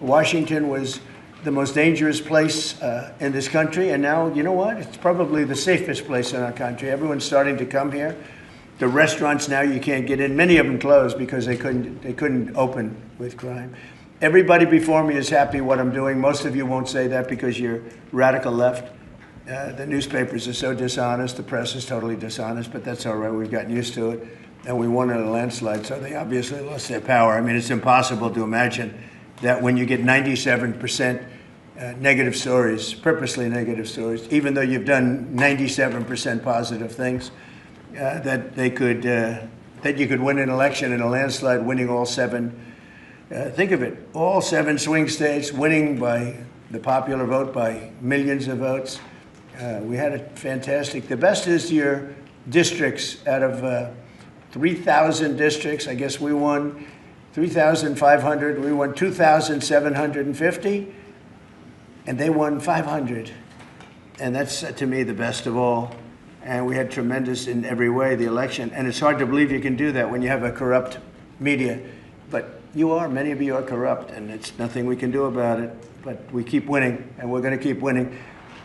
Washington was the most dangerous place in this country, and now, you know what? It's probably the safest place in our country. Everyone's starting to come here. The restaurants now you can't get in. Many of them closed because they couldn't open with crime. Everybody before me is happy what I'm doing. Most of you won't say that because you're radical left. The newspapers are so dishonest. The press is totally dishonest, but that's all right. We've gotten used to it. And we won in a landslide, so they obviously lost their power. I mean, it's impossible to imagine that when you get 97% negative stories, purposely negative stories, even though you've done 97% positive things, that you could win an election in a landslide, winning all seven. Think of it, all 7 swing states, winning by the popular vote by millions of votes. We had a fantastic. The best is your districts. Out of 3,000 districts, I guess we won 3,500. We won 2,750, and they won 500. And that's, to me, the best of all. And we had tremendous in every way, the election. And it's hard to believe you can do that when you have a corrupt media. But many of you are corrupt, and it's nothing we can do about it. But we keep winning, and we're going to keep winning.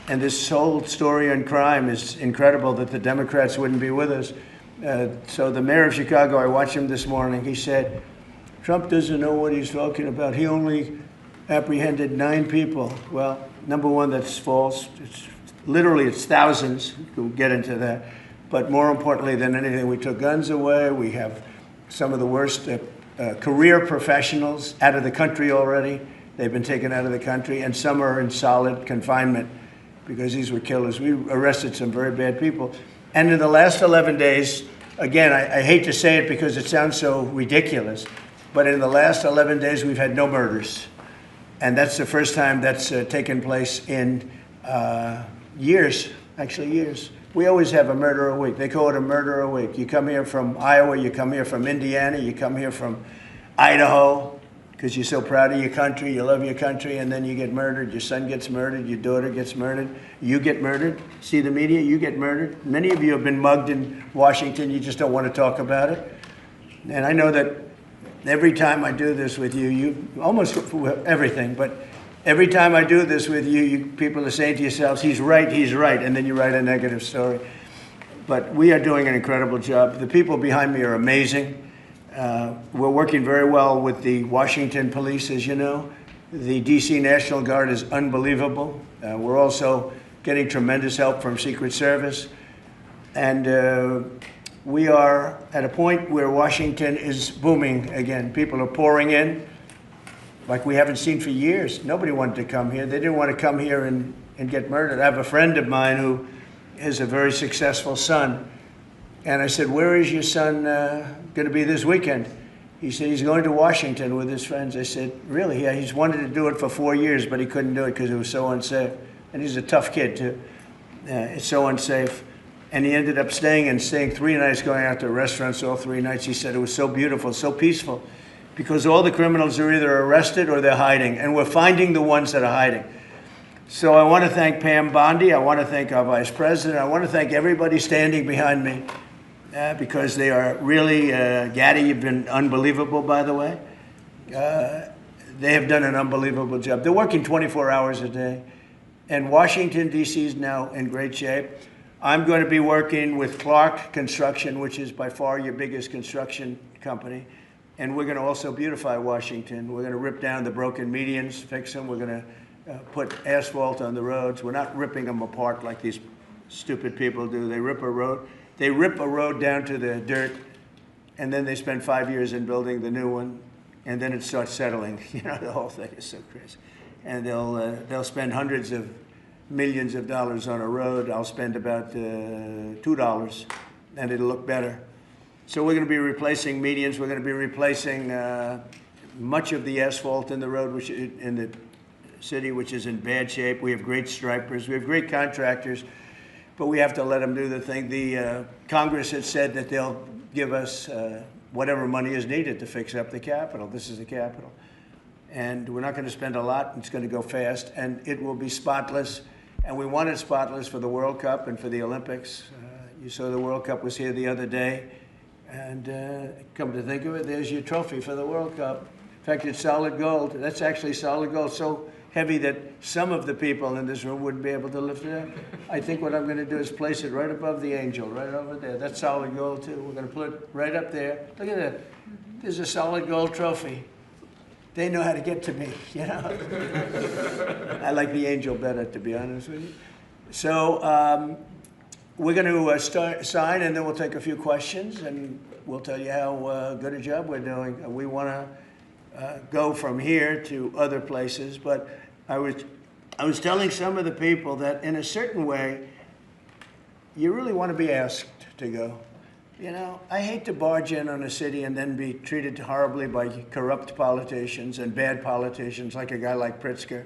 And this whole story on crime is incredible that the Democrats wouldn't be with us. So the mayor of Chicago, I watched him this morning, he said, Trump doesn't know what he's talking about. He only apprehended 9 people. Well, number one, that's false. It's thousands. We'll get into that. But more importantly than anything, we took guns away. We have some of the worst career professionals out of the country already. They've been taken out of the country, and some are in solid confinement because these were killers. We arrested some very bad people. And in the last 11 days, again, I hate to say it because it sounds so ridiculous, but in the last 11 days, we've had no murders. And that's the first time that's taken place in years, actually years. We always have a murder a week. They call it a murder a week. You come here from Iowa, you come here from Indiana, you come here from Idaho, because you're so proud of your country, you love your country, and then you get murdered. Your son gets murdered, your daughter gets murdered, you get murdered. See the media, you get murdered. Many of you have been mugged in Washington, you just don't want to talk about it. And I know that every time I do this with you, you almost everything, but every time I do this with you, people are saying to yourselves, he's right, and then you write a negative story. But we are doing an incredible job. The people behind me are amazing. We're working very well with the Washington police, as you know. The D.C. National Guard is unbelievable. We're also getting tremendous help from Secret Service. And we are at a point where Washington is booming again. People are pouring in like we haven't seen for years. Nobody wanted to come here. They didn't want to come here and get murdered. I have a friend of mine who is a very successful son. And I said, where is your son going to be this weekend? He said, he's going to Washington with his friends. I said, really? Yeah, he's wanted to do it for 4 years, but he couldn't do it because it was so unsafe. And he's a tough kid, too. It's so unsafe. And he ended up staying 3 nights, going out to restaurants all 3 nights. He said it was so beautiful, so peaceful, because all the criminals are either arrested or they're hiding. And we're finding the ones that are hiding. So I want to thank Pam Bondi. I want to thank our vice president. I want to thank everybody standing behind me. Because they are really, Gaddy, you've been unbelievable, by the way. They have done an unbelievable job. They're working 24 hours a day. And Washington, D.C. is now in great shape. I'm going to be working with Clark Construction, which is by far your biggest construction company. And we're going to also beautify Washington. We're going to rip down the broken medians, fix them. We're going to put asphalt on the roads. We're not ripping them apart like these stupid people do. They rip a road. They rip a road down to the dirt, and then they spend 5 years in building the new one, and then it starts settling. You know, the whole thing is so crazy. And they'll spend hundreds of millions of dollars on a road. I'll spend about $2, and it'll look better. So we're going to be replacing medians. We're going to be replacing much of the asphalt in the road, which in the city, which is in bad shape. We have great stripers. We have great contractors. But we have to let them do the thing. The Congress has said that they'll give us whatever money is needed to fix up the Capitol. This is the Capitol. And we're not going to spend a lot. It's going to go fast. And it will be spotless. And we want it spotless for the World Cup and for the Olympics. You saw the World Cup was here the other day. And come to think of it, there's your trophy for the World Cup. In fact, it's solid gold. That's actually solid gold, so heavy that some of the people in this room wouldn't be able to lift it up. I think what I'm going to do is place it right above the angel, right over there. That's solid gold, too. We're going to put it right up there. Look at that. There's a solid gold trophy. They know how to get to me, you know. I like the angel better, to be honest with you. So we're going to sign, and then we'll take a few questions, and we'll tell you how good a job we're doing. We want to go from here to other places, but I was telling some of the people that in a certain way, you really want to be asked to go. You know, I hate to barge in on a city and then be treated horribly by corrupt politicians and bad politicians, like a guy like Pritzker.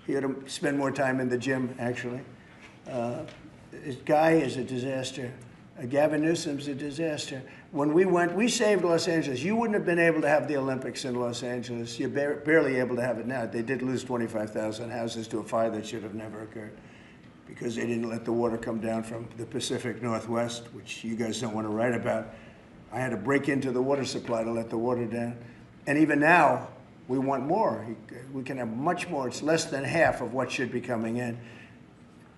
He ought to spend more time in the gym, actually. This guy is a disaster. Gavin Newsom's a disaster. When we went, we saved Los Angeles. You wouldn't have been able to have the Olympics in Los Angeles. You're barely able to have it now. They did lose 25,000 houses to a fire that should have never occurred, because they didn't let the water come down from the Pacific Northwest, which you guys don't want to write about. I had to break into the water supply to let the water down. And even now, we want more. We can have much more. It's less than half of what should be coming in.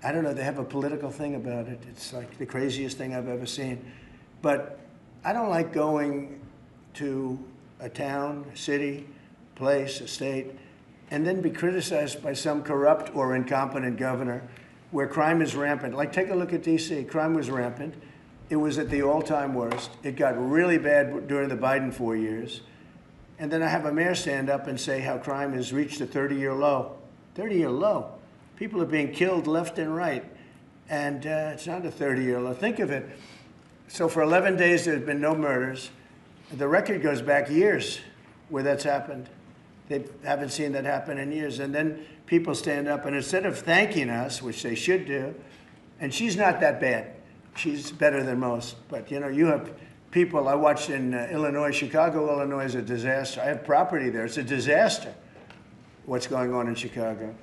I don't know, they have a political thing about it. It's like the craziest thing I've ever seen. But I don't like going to a town, a city, place, a state, and then be criticized by some corrupt or incompetent governor where crime is rampant. Like, take a look at D.C. Crime was rampant. It was at the all-time worst. It got really bad during the Biden 4 years. And then I have a mayor stand up and say how crime has reached a 30-year low. 30-year low. People are being killed left and right. And it's not a 30-year low. Think of it. So for 11 days, there's been no murders. The record goes back years where that's happened. They haven't seen that happen in years. And then people stand up, and instead of thanking us, which they should do, and she's not that bad. She's better than most. But, you know, you have people, I watched in Illinois, Chicago, Illinois is a disaster. I have property there. It's a disaster what's going on in Chicago.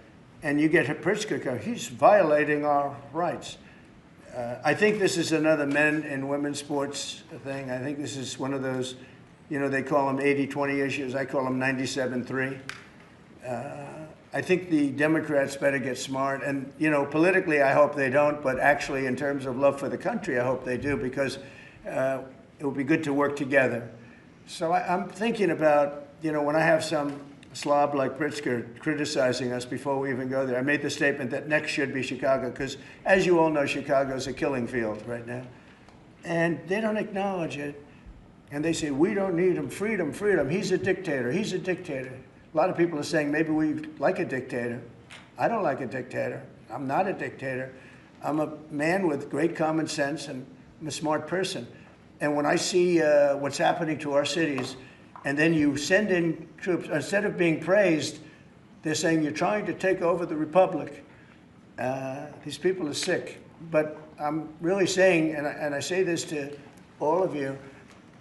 And you get Pritzker, he's violating our rights. I think this is another men and women's sports thing. I think this is one of those, you know, they call them 80-20 issues. I call them 97-3. I think the Democrats better get smart. And, you know, politically, I hope they don't. But actually, in terms of love for the country, I hope they do, because it would be good to work together. So I'm thinking about, you know, when I have some slob like Pritzker criticizing us before we even go there, I made the statement that next should be Chicago, because, as you all know, Chicago's a killing field right now. And they don't acknowledge it. And they say, we don't need him. Freedom, freedom. He's a dictator. He's a dictator. A lot of people are saying maybe we like a dictator. I don't like a dictator. I'm not a dictator. I'm a man with great common sense, and I'm a smart person. And when I see what's happening to our cities, and then you send in troops, instead of being praised, they're saying you're trying to take over the republic. These people are sick. But I'm really saying, and I say this to all of you,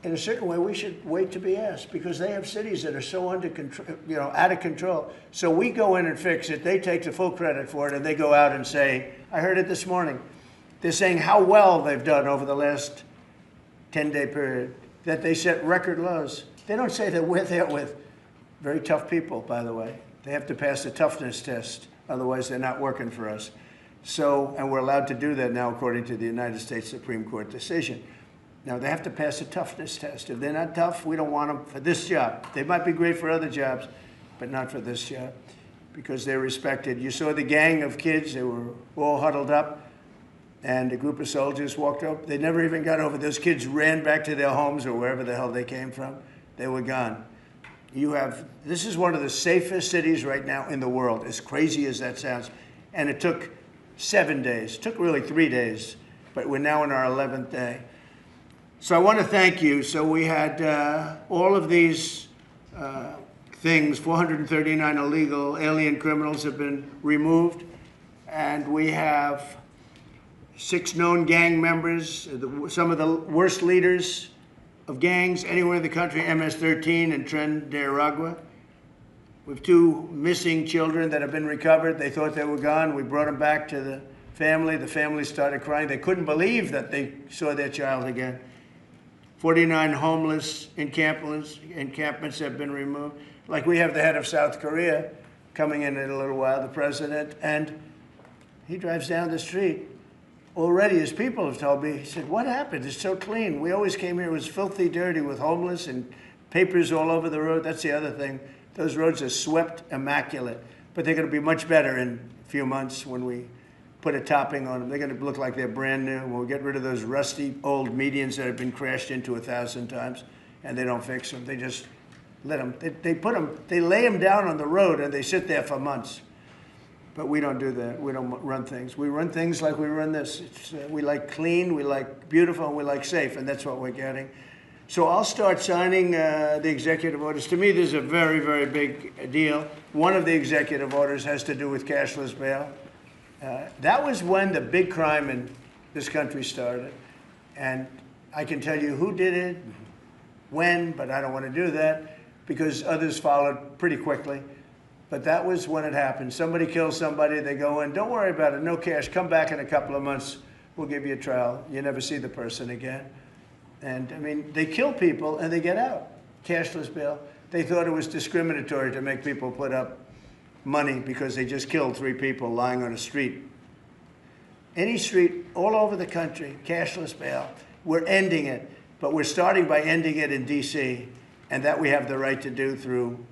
in a certain way, we should wait to be asked, because they have cities that are so under control, you know, out of control. So we go in and fix it. They take the full credit for it, and they go out and say, I heard it this morning, they're saying how well they've done over the last 10-day period, that they set record lows. They don't say that we're there with very tough people, by the way. They have to pass the toughness test. Otherwise, they're not working for us. So, and we're allowed to do that now, according to the United States Supreme Court decision. Now, they have to pass a toughness test. If they're not tough, we don't want them for this job. They might be great for other jobs, but not for this job, because they're respected. You saw the gang of kids. They were all huddled up, and a group of soldiers walked up. They never even got over. Those kids ran back to their homes or wherever the hell they came from. They were gone. This is one of the safest cities right now in the world, as crazy as that sounds. And it took 7 days. It took really 3 days, but we're now in our 11th day. So I want to thank you. So we had all of these things, 439 illegal alien criminals have been removed, and we have 6 known gang members, some of the worst leaders of gangs anywhere in the country, MS-13 and Tren de Aragua. We have 2 missing children that have been recovered. They thought they were gone. We brought them back to the family. The family started crying. They couldn't believe that they saw their child again. 49 homeless encampments have been removed. Like we have the head of South Korea coming in a little while, the president, and he drives down the street. Already, his people have told me, he said, what happened? It's so clean. We always came here, it was filthy dirty with homeless and papers all over the road. That's the other thing. Those roads are swept immaculate, but they're going to be much better in a few months when we put a topping on them. They're going to look like they're brand new. We'll get rid of those rusty old medians that have been crashed into 1,000 times, and they don't fix them. They just let them, they lay them down on the road and they sit there for months. But we don't do that. We don't run things. We run things like we run this. We like clean, we like beautiful, and we like safe, and that's what we're getting. So I'll start signing the executive orders. To me, this is a very, very big deal. One of the executive orders has to do with cashless bail. That was when the big crime in this country started. And I can tell you who did it, when, but I don't want to do that because others followed pretty quickly. But that was when it happened. Somebody kills somebody, they go in, don't worry about it, no cash, come back in a couple of months, we'll give you a trial. You never see the person again. And I mean, they kill people and they get out. Cashless bail. They thought it was discriminatory to make people put up money because they just killed 3 people lying on a street. Any street all over the country, cashless bail. We're ending it, but we're starting by ending it in D.C., and that we have the right to do through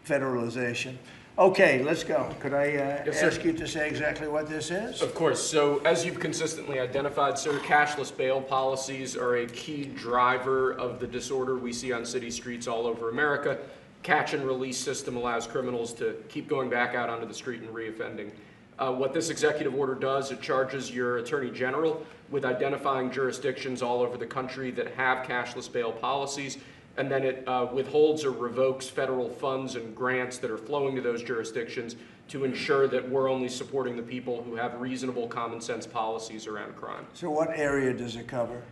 federalization. Okay, let's go. Could I ask you to say exactly what this is? Of course. So as you've consistently identified, sir, cashless bail policies are a key driver of the disorder we see on city streets all over America. Catch and release system allows criminals to keep going back out onto the street and reoffending. What this executive order does, it charges your attorney general with identifying jurisdictions all over the country that have cashless bail policies, and then it withholds or revokes federal funds and grants that are flowing to those jurisdictions to ensure that we're only supporting the people who have reasonable common sense policies around crime. So what area does it cover?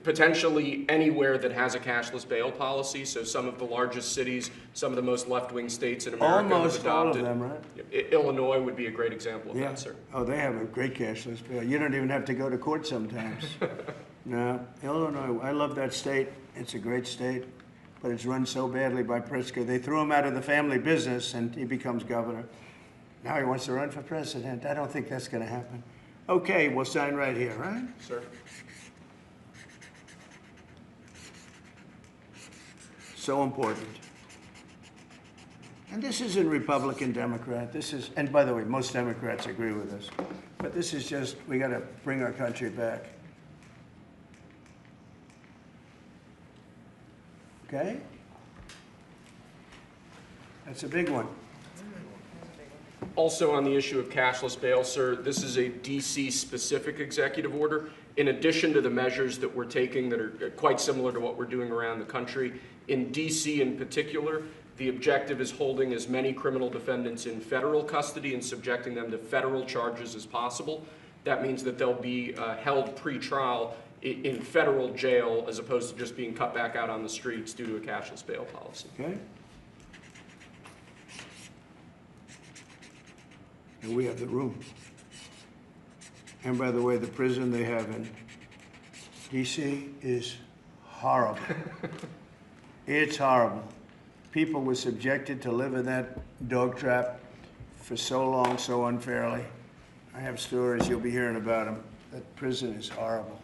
Potentially anywhere that has a cashless bail policy. So some of the largest cities, some of the most left-wing states in America Almost have adopted. all of them, right? Illinois would be a great example of that, sir. Oh, they have a great cashless bail. You don't even have to go to court sometimes. No, Illinois, I love that state. It's a great state, but it's run so badly by Pritzker. They threw him out of the family business and he becomes governor. Now he wants to run for president. I don't think that's going to happen. Okay, we'll sign right here, right? Sir. So important. And this isn't Republican, Democrat. This is, and by the way, most Democrats agree with us. But this is just, we got to bring our country back. Okay? That's a big one. Also on the issue of cashless bail, sir, this is a D.C. specific executive order. In addition to the measures that we're taking that are quite similar to what we're doing around the country, in D.C. in particular, the objective is holding as many criminal defendants in federal custody and subjecting them to federal charges as possible. That means that they'll be held pre-trial in federal jail as opposed to just being cut back out on the streets due to a cashless bail policy. Okay? And we have the room. And by the way, the prison they have in D.C. is horrible. It's horrible. People were subjected to live in that dog trap for so long, so unfairly. I have stories, you'll be hearing about them. That prison is horrible.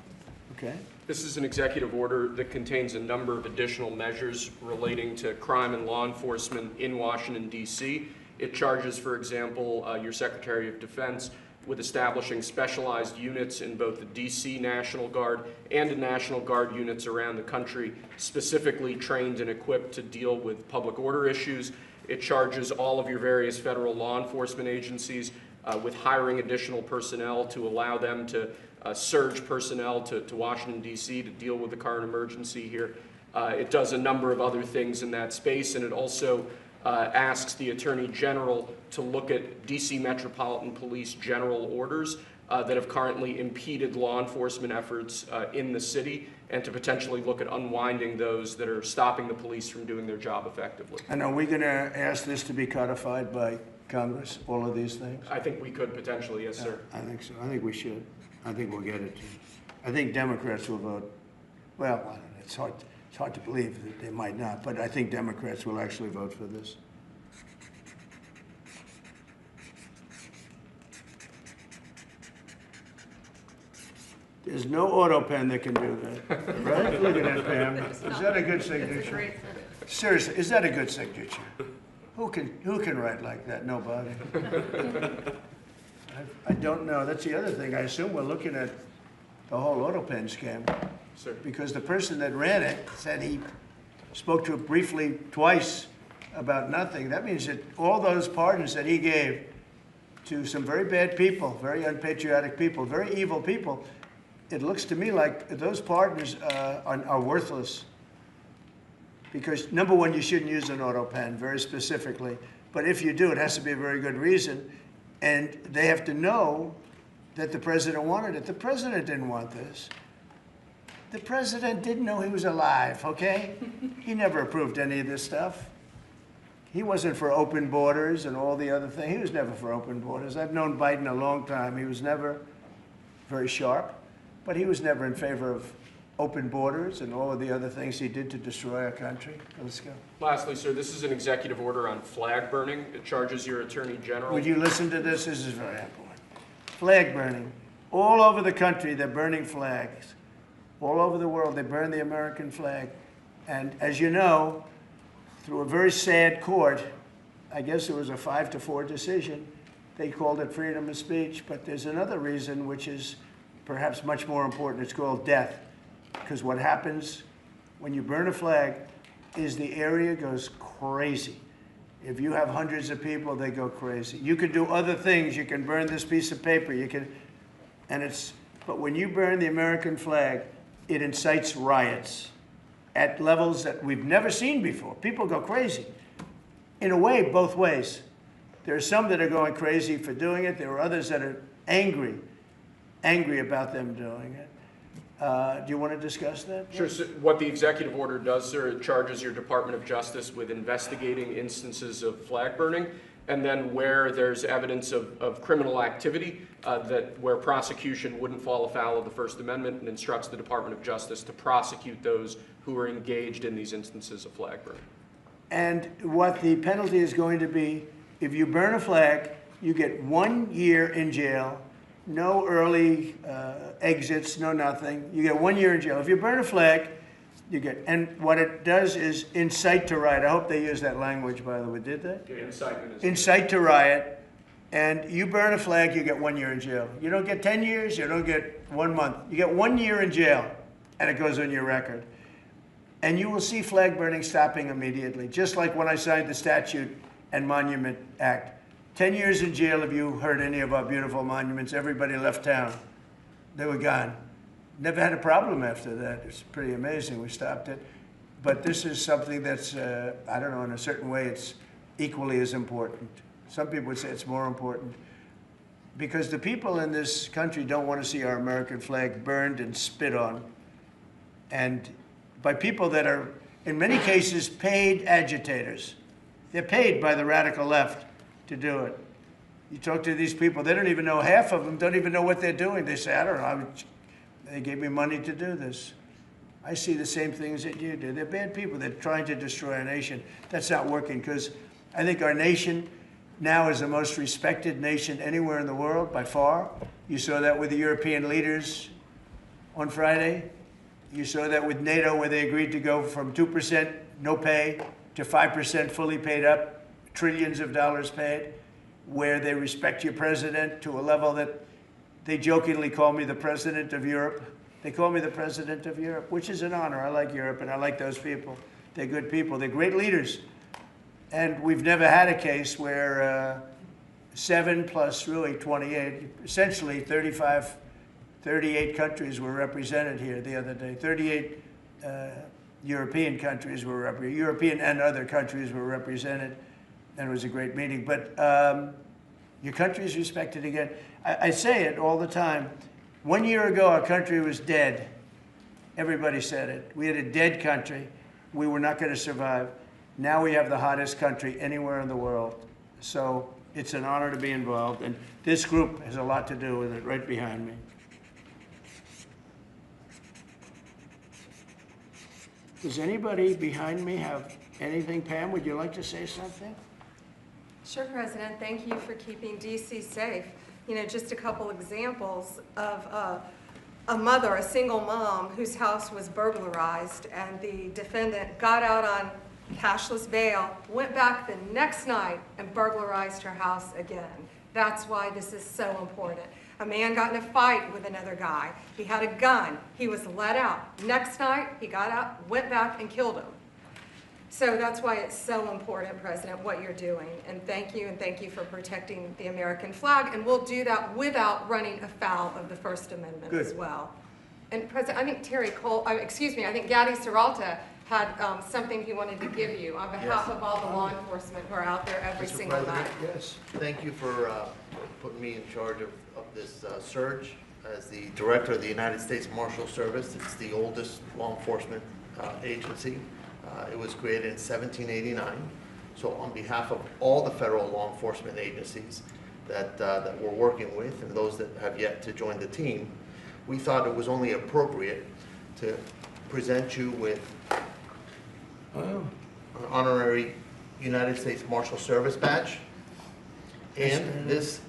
Okay? This is an executive order that contains a number of additional measures relating to crime and law enforcement in Washington, D.C. It charges, for example, your Secretary of Defense with establishing specialized units in both the D.C. National Guard and the National Guard units around the country, specifically trained and equipped to deal with public order issues. It charges all of your various federal law enforcement agencies with hiring additional personnel to allow them to surge personnel to Washington, D.C. to deal with the current emergency here. It does a number of other things in that space, and it also asks the Attorney General to look at D.C. Metropolitan Police general orders that have currently impeded law enforcement efforts in the city, and to potentially look at unwinding those that are stopping the police from doing their job effectively. And are we going to ask this to be codified by Congress, all of these things? I think we could potentially, yes, sir. I think so. I think we should. I think we'll get it. I think Democrats will vote. Well, I don't know. It's hard. It's hard to believe that they might not, but I think Democrats will actually vote for this. There's no auto pen that can do that, right? Look at that, Pam. Is that a good signature? Seriously, is that a good signature? Who can write like that? Nobody. I don't know. That's the other thing. I assume we're looking at the whole auto pen scam. Sir. Because the person that ran it said he spoke to it briefly twice about nothing. That means that all those pardons that he gave to some very bad people, very unpatriotic people, very evil people, it looks to me like those pardons are worthless. Because, number one, you shouldn't use an auto pen, very specifically. But if you do, it has to be a very good reason. And they have to know that the president wanted it. The president didn't want this. The president didn't know he was alive, okay? He never approved any of this stuff. He wasn't for open borders and all the other things. He was never for open borders. I've known Biden a long time. He was never very sharp, but he was never in favor of open borders and all of the other things he did to destroy our country. Let's go. Lastly, sir, this is an executive order on flag burning. It charges your attorney general. Would you listen to this? This is very important. Flag burning. All over the country, they're burning flags. All over the world, they burn the American flag. And as you know, through a very sad court, I guess it was a 5-4 decision, they called it freedom of speech. But there's another reason, which is perhaps much more important. It's called death. Because what happens when you burn a flag is the area goes crazy. If you have hundreds of people, they go crazy. You can do other things. You can burn this piece of paper. But when you burn the American flag, it incites riots at levels that we've never seen before. People go crazy. In a way, both ways. There are some that are going crazy for doing it. There are others that are angry about them doing it. Do you want to discuss that? Sure. So what the executive order does, sir, it charges your Department of Justice with investigating instances of flag burning, and then where there's evidence of criminal activity, where prosecution wouldn't fall afoul of the First Amendment, and instructs the Department of Justice to prosecute those who are engaged in these instances of flag burning. And what the penalty is going to be, if you burn a flag, you get 1 year in jail. No early exits, no nothing. You get 1 year in jail. If you burn a flag, you get, and what it does is incite to riot. I hope they use that language, by the way. Did they? Yeah, incitement is incite to riot. And you burn a flag, you get 1 year in jail. You don't get 10 years, you don't get 1 month. You get 1 year in jail, and it goes on your record. And you will see flag burning stopping immediately, just like when I signed the Statute and Monument Act. 10 years in jail if you hurt any of our beautiful monuments. Everybody left town. They were gone. Never had a problem after that. It's pretty amazing. We stopped it. But this is something that's, I don't know, in a certain way, it's equally as important. Some people would say it's more important. Because the people in this country don't want to see our American flag burned and spit on. And by people that are, in many cases, paid agitators. They're paid by the radical left to do it. You talk to these people, they don't even know, half of them don't even know what they're doing. They say, I don't know, they gave me money to do this. I see the same things that you do. They're bad people. They're trying to destroy our nation. That's not working, because I think our nation now is the most respected nation anywhere in the world, by far. You saw that with the European leaders on Friday. You saw that with NATO, where they agreed to go from 2% no pay to 5% fully paid up, trillions of dollars paid, where they respect your president to a level that they jokingly call me the president of Europe. They call me the president of Europe, which is an honor. I like Europe, and I like those people. They're good people. They're great leaders. And we've never had a case where 7 plus really 28, essentially 38 countries were represented here the other day. 38 European countries were represented. European and other countries were represented. And it was a great meeting. But your country is respected again. I say it all the time. 1 year ago, our country was dead. Everybody said it. We had a dead country. We were not going to survive. Now we have the hottest country anywhere in the world. So it's an honor to be involved. And this group has a lot to do with it, right behind me. Does anybody behind me have anything? Pam, would you like to say something? Sure, President. Thank you for keeping D.C. safe. You know, just a couple examples of a mother, a single mom, whose house was burglarized, and the defendant got out on cashless bail, went back the next night and burglarized her house again. That's why this is so important. A man got in a fight with another guy. He had a gun. He was let out. Next night, he got out, went back, and killed him. So that's why it's so important, President, what you're doing. And thank you for protecting the American flag. And we'll do that without running afoul of the First Amendment as well. And President, I think I think Gaddy Serralta had something he wanted to give you on behalf of all the law enforcement who are out there every single night. Yes. Thank you for putting me in charge of this surge as the Director of the United States Marshal Service. It's the oldest law enforcement agency. It was created in 1789. So on behalf of all the federal law enforcement agencies that we're working with and those that have yet to join the team, we thought it was only appropriate to present you with an honorary United States Marshal Service badge. And this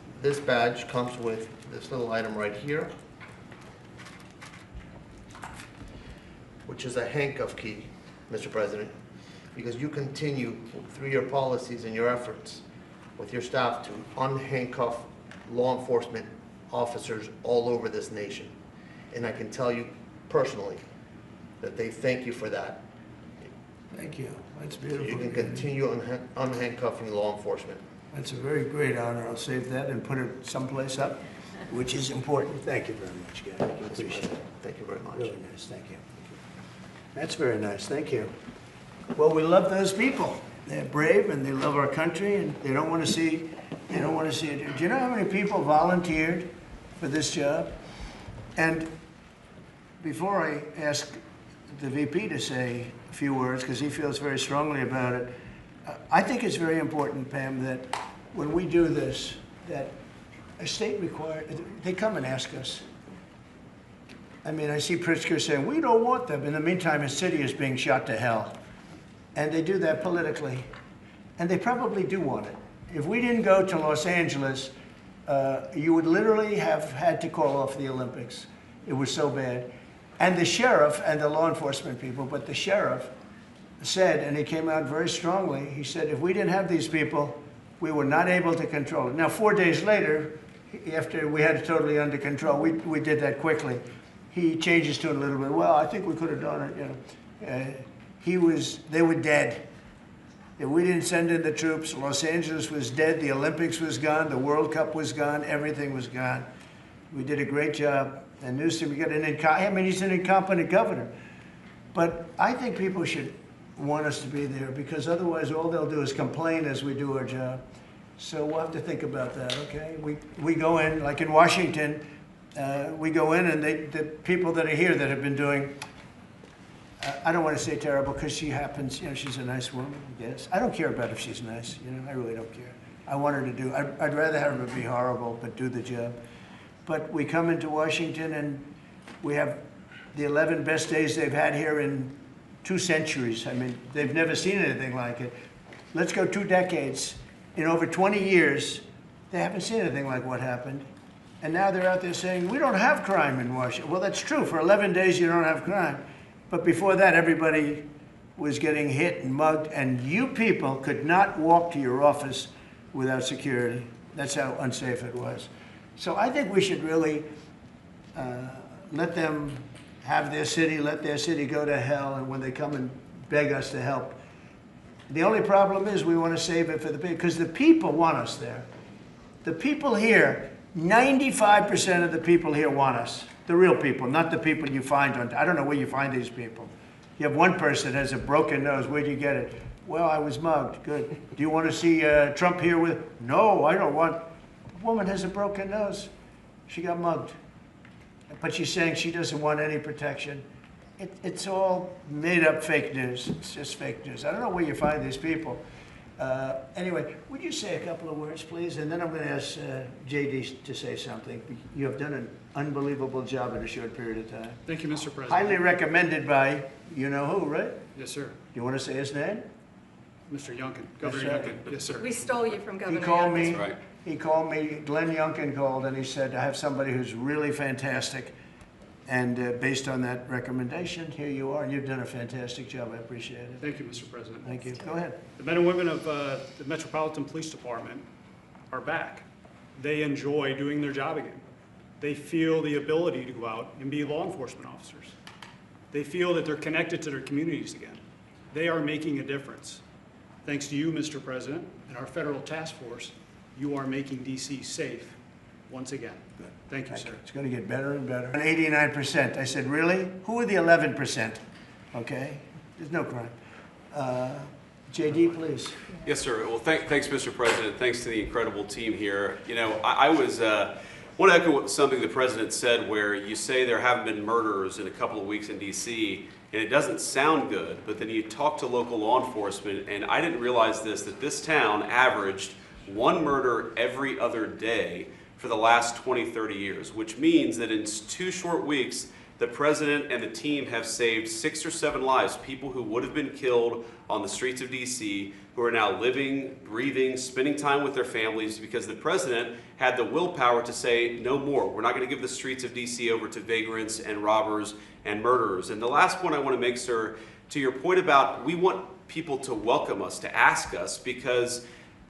badge comes with this little item right here, which is a handcuff key, Mr. President, because you continue through your policies and your efforts with your staff to unhandcuff law enforcement officers all over this nation. And I can tell you personally that they thank you for that. Thank you. That's beautiful. You can continue unhandcuffing law enforcement. That's a very great honor. I'll save that and put it someplace up, which is important. Thank you very much, Gary. I appreciate it. Thank you very much. Really nice. Thank you. That's very nice. Thank you. Well, we love those people. They're brave and they love our country and they don't want to see it. Do you know how many people volunteered for this job? And before I ask the VP to say a few words, because he feels very strongly about it, I think it's very important, Pam, that when we do this, that a state they come and ask us. I mean, I see Pritzker saying, we don't want them. In the meantime, his city is being shot to hell. And they do that politically. And they probably do want it. If we didn't go to Los Angeles, you would literally have had to call off the Olympics. It was so bad. And the sheriff and the law enforcement people, but the sheriff said, and he came out very strongly, he said, if we didn't have these people, we were not able to control it. Now, 4 days later, after we had it totally under control, we did that quickly. He changed his tune a little bit. Well, I think we could have done it, you know. They were dead. If we didn't send in the troops, Los Angeles was dead, the Olympics was gone, the World Cup was gone, everything was gone. We did a great job. And Newsom, he's an incompetent governor. But I think people should want us to be there because otherwise all they'll do is complain as we do our job. So we'll have to think about that, okay? We go in, like in Washington, we go in and the people that are here that have been doing, I don't want to say terrible because she happens, she's a nice woman, I guess. I don't care about if she's nice, I really don't care. I want her to do, I'd rather have her be horrible but do the job. But we come into Washington and we have the 11 best days they've had here in 2 centuries. I mean, they've never seen anything like it. Let's go 2 decades. In over 20 years, they haven't seen anything like what happened. And now they're out there saying, we don't have crime in Washington. Well, that's true. For 11 days, you don't have crime. But before that, everybody was getting hit and mugged, and you people could not walk to your office without security. That's how unsafe it was. So I think we should really let them have their city, let their city go to hell, and when they come and beg us to help. The only problem is we want to save it for the people, because the people want us there. The people here, 95% of the people here want us. The real people, not the people you find on, I don't know where you find these people. You have one person that has a broken nose, where'd you get it? Well, I was mugged, good. Do you want to see Trump here with, no, I don't want. A woman has a broken nose. She got mugged. But she's saying she doesn't want any protection. It's all made up fake news. It's just fake news. I don't know where you find these people. Anyway, would you say a couple of words, please? And then I'm going to ask JD to say something. You have done an unbelievable job in a short period of time. Thank you, Mr. President. Highly recommended by you-know-who, right? Yes, sir. Do you want to say his name? Mr. Youngkin, Governor Yes, sir. Youngkin. Yes, sir. We stole you from He Governor called Youngkin. me. That's right. He called me. Glenn Youngkin called, and he said, "I have somebody who's really fantastic." And based on that recommendation, here you are. You've done a fantastic job. I appreciate it. Thank you, Mr. President. Thank you. Go ahead. The men and women of the Metropolitan Police Department are back. They enjoy doing their job again. They feel the ability to go out and be law enforcement officers. They feel that they're connected to their communities again. They are making a difference. Thanks to you, Mr. President, and our federal task force, you are making DC safe once again. Thank you, sir. It's going to get better and better. 89%. I said, really? Who are the 11%? Okay? There's no crime. JD, please. Yes, sir. Well, thanks, Mr. President. Thanks to the incredible team here. You know, I want to echo something the President said, where you say there haven't been murders in a couple of weeks in D.C., and it doesn't sound good, but then you talk to local law enforcement, and I didn't realize this, that this town averaged one murder every other day for the last 20, 30 years, which means that in 2 short weeks, the President and the team have saved 6 or 7 lives, people who would have been killed on the streets of D.C., who are now living, breathing, spending time with their families, because the President had the willpower to say, no more. We're not going to give the streets of D.C. over to vagrants and robbers and murderers. And the last point I want to make, sir, to your point about we want people to welcome us, to ask us, because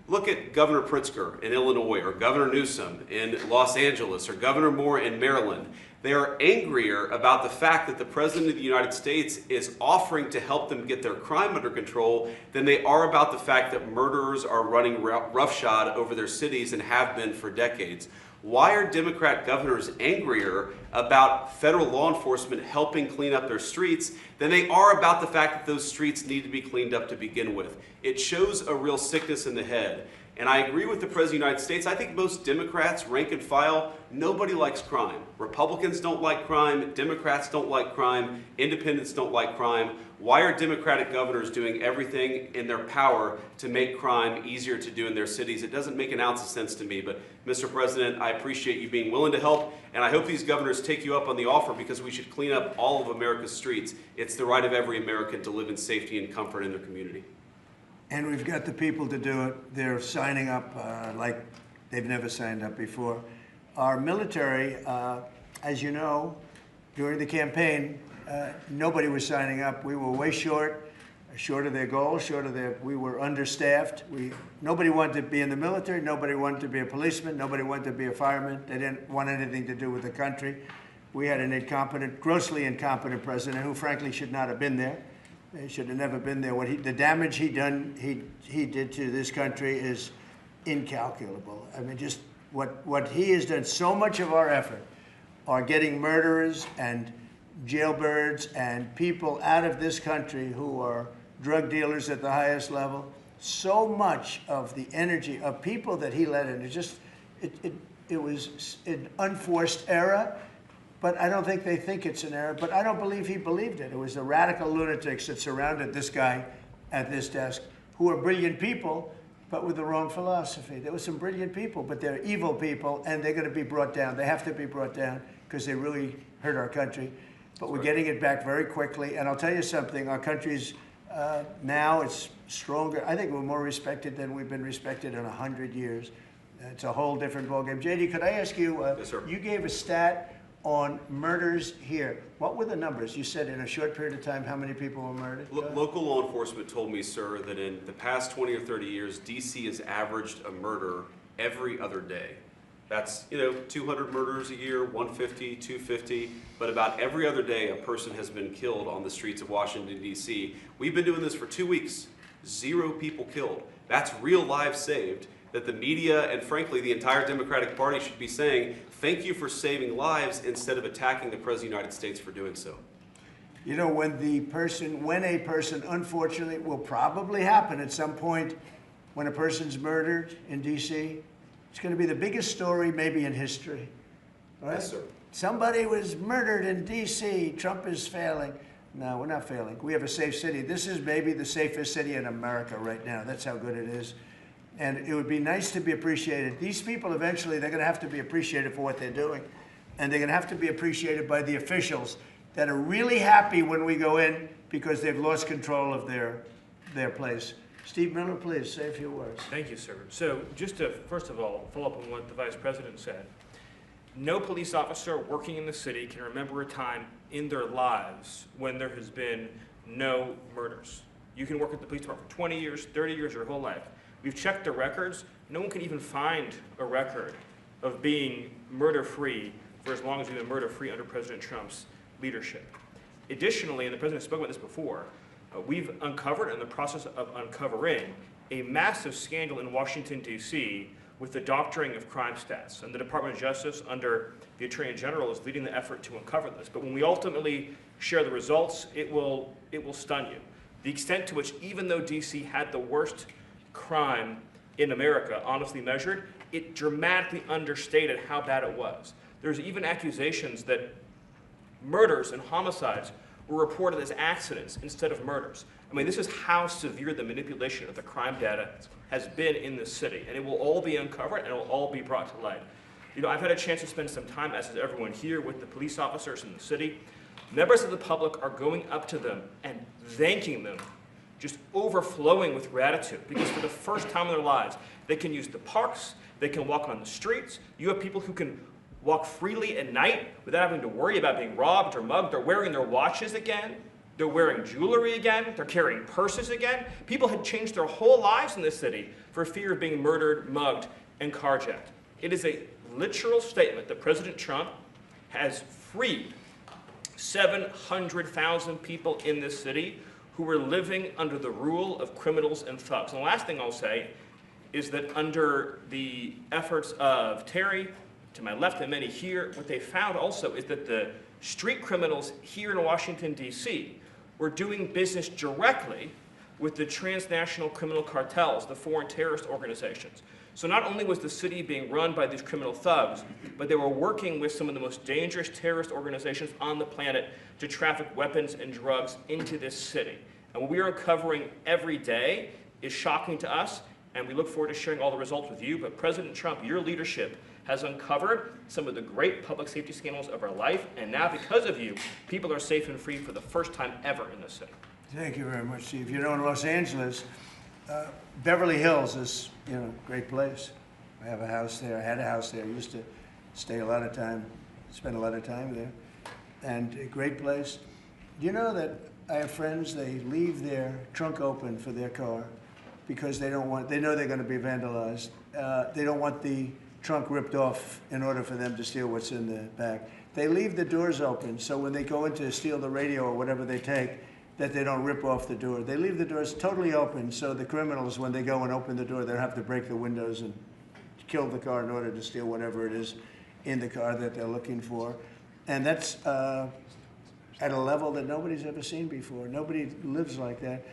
look at Governor Pritzker in Illinois, or Governor Newsom in Los Angeles, or Governor Moore in Maryland. They are angrier about the fact that the President of the United States is offering to help them get their crime under control than they are about the fact that murderers are running roughshod over their cities and have been for decades. Why are Democrat governors angrier about federal law enforcement helping clean up their streets than they are about the fact that those streets need to be cleaned up to begin with? It shows a real sickness in the head. And I agree with the President of the United States. I think most Democrats, rank and file, nobody likes crime. Republicans don't like crime. Democrats don't like crime. Independents don't like crime. Why are Democratic governors doing everything in their power to make crime easier to do in their cities? It doesn't make an ounce of sense to me. But, Mr. President, I appreciate you being willing to help, and I hope these governors take you up on the offer, because we should clean up all of America's streets. It's the right of every American to live in safety and comfort in their community. And we've got the people to do it. They're signing up like they've never signed up before. Our military, as you know, during the campaign, nobody was signing up. We were way short of their goal, we were understaffed. Nobody wanted to be in the military. Nobody wanted to be a policeman. Nobody wanted to be a fireman. They didn't want anything to do with the country. We had an incompetent, grossly incompetent president who, frankly, should not have been there. He should have never been there. The damage he did to this country is incalculable. I mean, just what he has done. So much of our effort are getting murderers and jailbirds and people out of this country who are drug dealers at the highest level. So much of the energy of people that he let in, it was an unforced error. But I don't think they think it's an error. But I don't believe he believed it. It was the radical lunatics that surrounded this guy at this desk, who are brilliant people, but with the wrong philosophy. There were some brilliant people, but they're evil people, and they're going to be brought down. They have to be brought down because they really hurt our country. But we're getting it back very quickly. And I'll tell you something, our country's now it's stronger. I think we're more respected than we've been respected in 100 years. It's a whole different ballgame. JD, could I ask you, Yes, sir. You gave a stat on murders here. What were the numbers? You said in a short period of time, how many people were murdered? Local law enforcement told me, sir, that in the past 20 or 30 years, D.C. has averaged a murder every other day. That's, 200 murders a year, 150, 250, but about every other day a person has been killed on the streets of Washington, D.C. We've been doing this for 2 weeks. 0 people killed. That's real lives saved that the media and, frankly, the entire Democratic Party should be saying, thank you for saving lives, instead of attacking the President of the United States for doing so. You know, when a person, unfortunately, will probably happen at some point, when a person's murdered in D.C., it's going to be the biggest story maybe in history. Right? Yes, sir. Somebody was murdered in D.C., Trump is failing. No, we're not failing. We have a safe city. This is maybe the safest city in America right now. That's how good it is. And it would be nice to be appreciated. These people eventually, they're going to have to be appreciated for what they're doing. And they're going to have to be appreciated by the officials that are really happy when we go in because they've lost control of their place. Steve Miller, please say a few words. Thank you, sir. So just to, first of all, follow up on what the Vice President said, no police officer working in the city can remember a time in their lives when there has been no murders. You can work at the police department for 20 years, 30 years, your whole life. We've checked the records. No one can even find a record of being murder-free for as long as we've been murder-free under President Trump's leadership. Additionally, and the President spoke about this before, we've uncovered, in the process of uncovering, a massive scandal in Washington, D.C. with the doctoring of crime stats. And the Department of Justice, under the Attorney General, is leading the effort to uncover this. But when we ultimately share the results, it will stun you. The extent to which, even though D.C. had the worst crime in America, honestly measured, it dramatically understated how bad it was. There's even accusations that murders and homicides were reported as accidents instead of murders. I mean, this is how severe the manipulation of the crime data has been in this city, and it will all be uncovered and it will all be brought to light. You know, I've had a chance to spend some time, as has everyone here, with the police officers in the city. Members of the public are going up to them and thanking them, just overflowing with gratitude, because for the first time in their lives, they can use the parks, they can walk on the streets. You have people who can walk freely at night without having to worry about being robbed or mugged. They're wearing their watches again. They're wearing jewelry again. They're carrying purses again. People had changed their whole lives in this city for fear of being murdered, mugged, and carjacked. It is a literal statement that President Trump has freed 700,000 people in this city who were living under the rule of criminals and thugs. And the last thing I'll say is that under the efforts of Terry, to my left and many here, what they found also is that the street criminals here in Washington, D.C. were doing business directly with the transnational criminal cartels, the foreign terrorist organizations. So not only was the city being run by these criminal thugs, but they were working with some of the most dangerous terrorist organizations on the planet to traffic weapons and drugs into this city. And what we are uncovering every day is shocking to us, and we look forward to sharing all the results with you. But President Trump, your leadership has uncovered some of the great public safety scandals of our life, and now because of you, people are safe and free for the first time ever in this city. Thank you very much, Steve. You know, in Los Angeles, Beverly Hills is, you know, a great place. I have a house there. I had a house there. I used to stay a lot of time, spend a lot of time there, and a great place. Do you know that I have friends, they leave their trunk open for their car because they don't want, they know they're going to be vandalized. They don't want the trunk ripped off in order for them to steal what's in the back. They leave the doors open so when they go in to steal the radio or whatever they take, that they don't rip off the door. They leave the doors totally open so the criminals, when they go and open the door, they don't have to break the windows and kill the car in order to steal whatever it is in the car that they're looking for. And that's at a level that nobody's ever seen before. Nobody lives like that.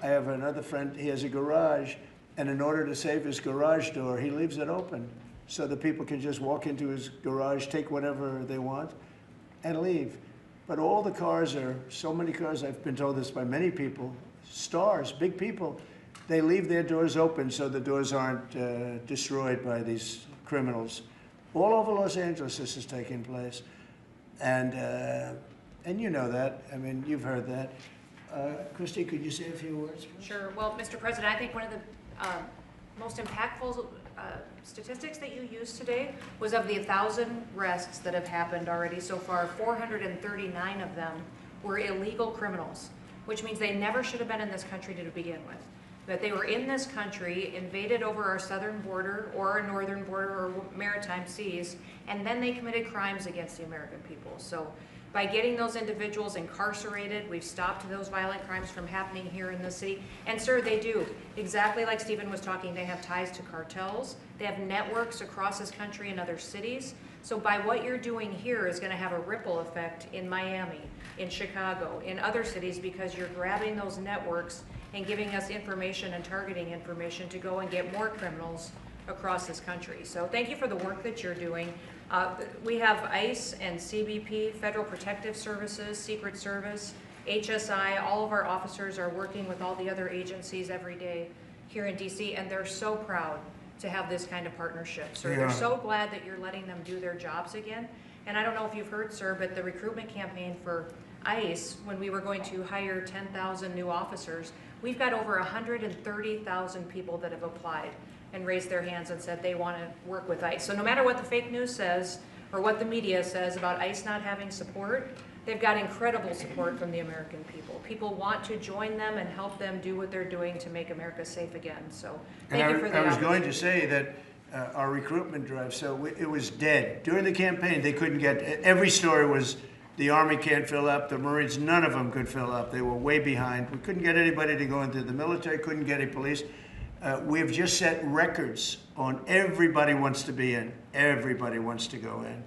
I have another friend, he has a garage, and in order to save his garage door, he leaves it open so that people can just walk into his garage, take whatever they want, and leave. But all the cars are, so many cars, I've been told this by many people, stars, big people, they leave their doors open so the doors aren't destroyed by these criminals. All over Los Angeles this is taking place. And you know that, I mean, you've heard that. Christy, could you say a few words? Sure. Well, Mr. President, I think one of the most impactful statistics that you used today was of the 1,000 arrests that have happened already so far, 439 of them were illegal criminals, which means they never should have been in this country to begin with. That they were in this country, invaded over our southern border or our northern border or maritime seas, and then they committed crimes against the American people. So by getting those individuals incarcerated, we've stopped those violent crimes from happening here in the city. And sir, they do. Exactly like Stephen was talking, they have ties to cartels. They have networks across this country and other cities. So by what you're doing here is going to have a ripple effect in Miami, in Chicago, in other cities, because you're grabbing those networks and giving us information and targeting information to go and get more criminals across this country. So thank you for the work that you're doing. We have ICE and CBP, Federal Protective Services, Secret Service, HSI, all of our officers are working with all the other agencies every day here in DC, and they're so proud to have this kind of partnership. So they're so glad that you're letting them do their jobs again. And I don't know if you've heard, sir, but the recruitment campaign for ICE, when we were going to hire 10,000 new officers, we've got over 130,000 people that have applied and raised their hands and said they want to work with ICE. So no matter what the fake news says or what the media says about ICE not having support, they've got incredible support from the American people. People want to join them and help them do what they're doing to make America safe again. So thank you for the I was going opportunity. to say that our recruitment drive, it was dead. During the campaign, they couldn't get, every story was the Army can't fill up, the Marines, none of them could fill up. They were way behind. We couldn't get anybody to go into the military, couldn't get any police. We've just set records on everybody wants to be in, everybody wants to go in.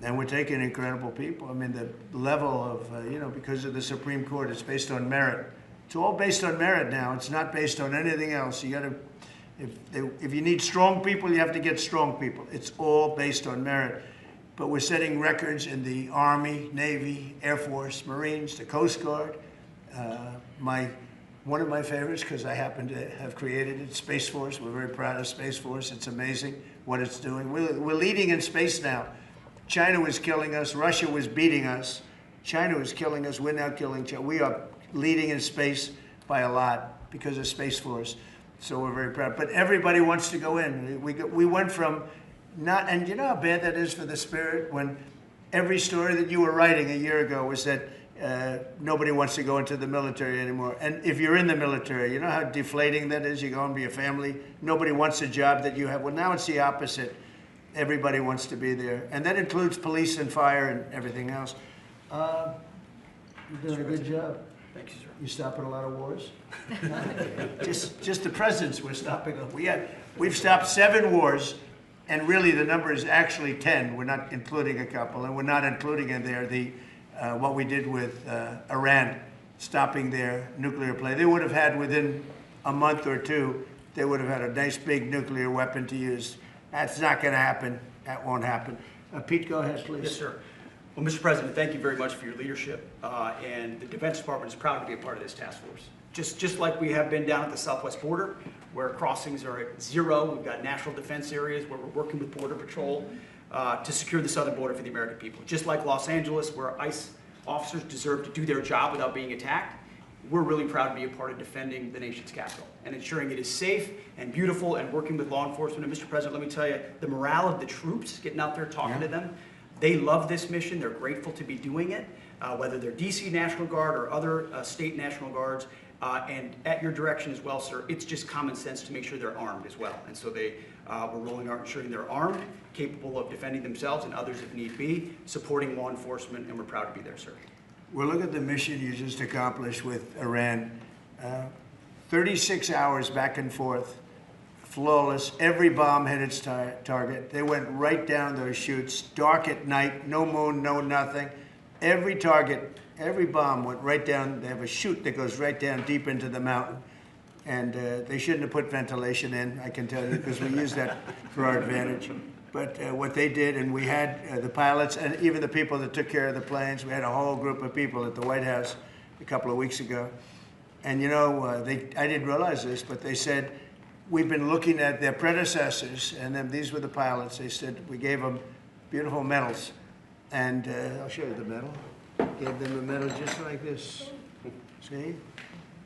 And we're taking incredible people. I mean, the level of, you know, because of the Supreme Court, it's based on merit. It's all based on merit now. It's not based on anything else. You got to, if you need strong people, you have to get strong people. It's all based on merit. But we're setting records in the Army, Navy, Air Force, Marines, the Coast Guard. One of my favorites, because I happen to have created it, Space Force. We're very proud of Space Force. It's amazing what it's doing. We're leading in space now. China was killing us. Russia was beating us. China was killing us. We're now killing China. We are leading in space by a lot because of Space Force. So we're very proud. But everybody wants to go in. We went from not, and you know how bad that is for the spirit when every story that you were writing a year ago was that nobody wants to go into the military anymore. And if you're in the military, you know how deflating that is? You go and be a family. Nobody wants a job that you have. Well, now it's the opposite. Everybody wants to be there. And that includes police and fire and everything else. You're doing a good job. Thank you, sir. You stopping a lot of wars? just the presidents we're stopping. We've stopped 7 wars, and really the number is actually 10. We're not including a couple, and we're not including in there the what we did with Iran, stopping their nuclear play. They would have had within a month or two, they would have had a nice big nuclear weapon to use. That's not going to happen. That won't happen. Pete, go ahead, please. Yes, sir. Well, Mr. President, thank you very much for your leadership, and the Defense Department is proud to be a part of this task force. Just like we have been down at the southwest border, where crossings are at 0, we've got national defense areas where we're working with Border Patrol to secure the southern border for the American people. Just like Los Angeles, where ICE officers deserve to do their job without being attacked, we're really proud to be a part of defending the nation's capital and ensuring it is safe and beautiful and working with law enforcement. And Mr. President, let me tell you, the morale of the troops, getting out there talking to them, they love this mission. They're grateful to be doing it, whether they're D.C. National Guard or other state National Guards. And at your direction as well, sir, it's just common sense to make sure they're armed as well. And so we're rolling out ensuring they're armed, capable of defending themselves and others if need be, supporting law enforcement, and we're proud to be there, sir. Well, look at the mission you just accomplished with Iran. 36 hours back and forth, flawless. Every bomb hit its target. They went right down those chutes, dark at night, no moon, no nothing. Every target, every bomb went right down. They have a chute that goes right down deep into the mountain. And they shouldn't have put ventilation in, I can tell you, because we use that for our advantage. But what they did, and we had the pilots and even the people that took care of the planes, we had a whole group of people at the White House a couple of weeks ago. And you know, I didn't realize this, but they said, we've been looking at their predecessors, and then these were the pilots. They said, we gave them beautiful medals. And I'll show you the medal. Gave them a medal just like this. See?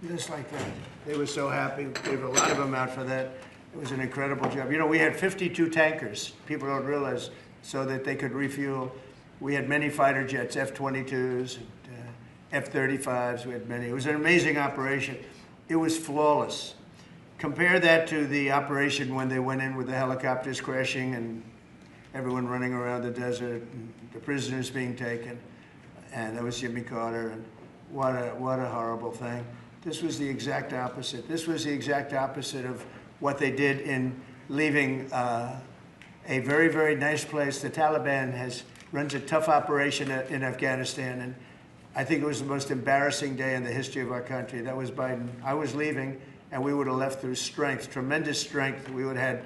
Just like that. They were so happy. Gave a lot of them out for that. It was an incredible job. You know, we had 52 tankers. People don't realize, so that they could refuel. We had many fighter jets, F-22s, F-35s. We had many. It was an amazing operation. It was flawless. Compare that to the operation when they went in with the helicopters crashing and everyone running around the desert, and the prisoners being taken. And that was Jimmy Carter. And what a horrible thing. This was the exact opposite. This was the exact opposite of what they did in leaving a very, very nice place. The Taliban runs a tough operation in Afghanistan, and I think it was the most embarrassing day in the history of our country. That was Biden. I was leaving, and we would have left through strength, tremendous strength. We would have had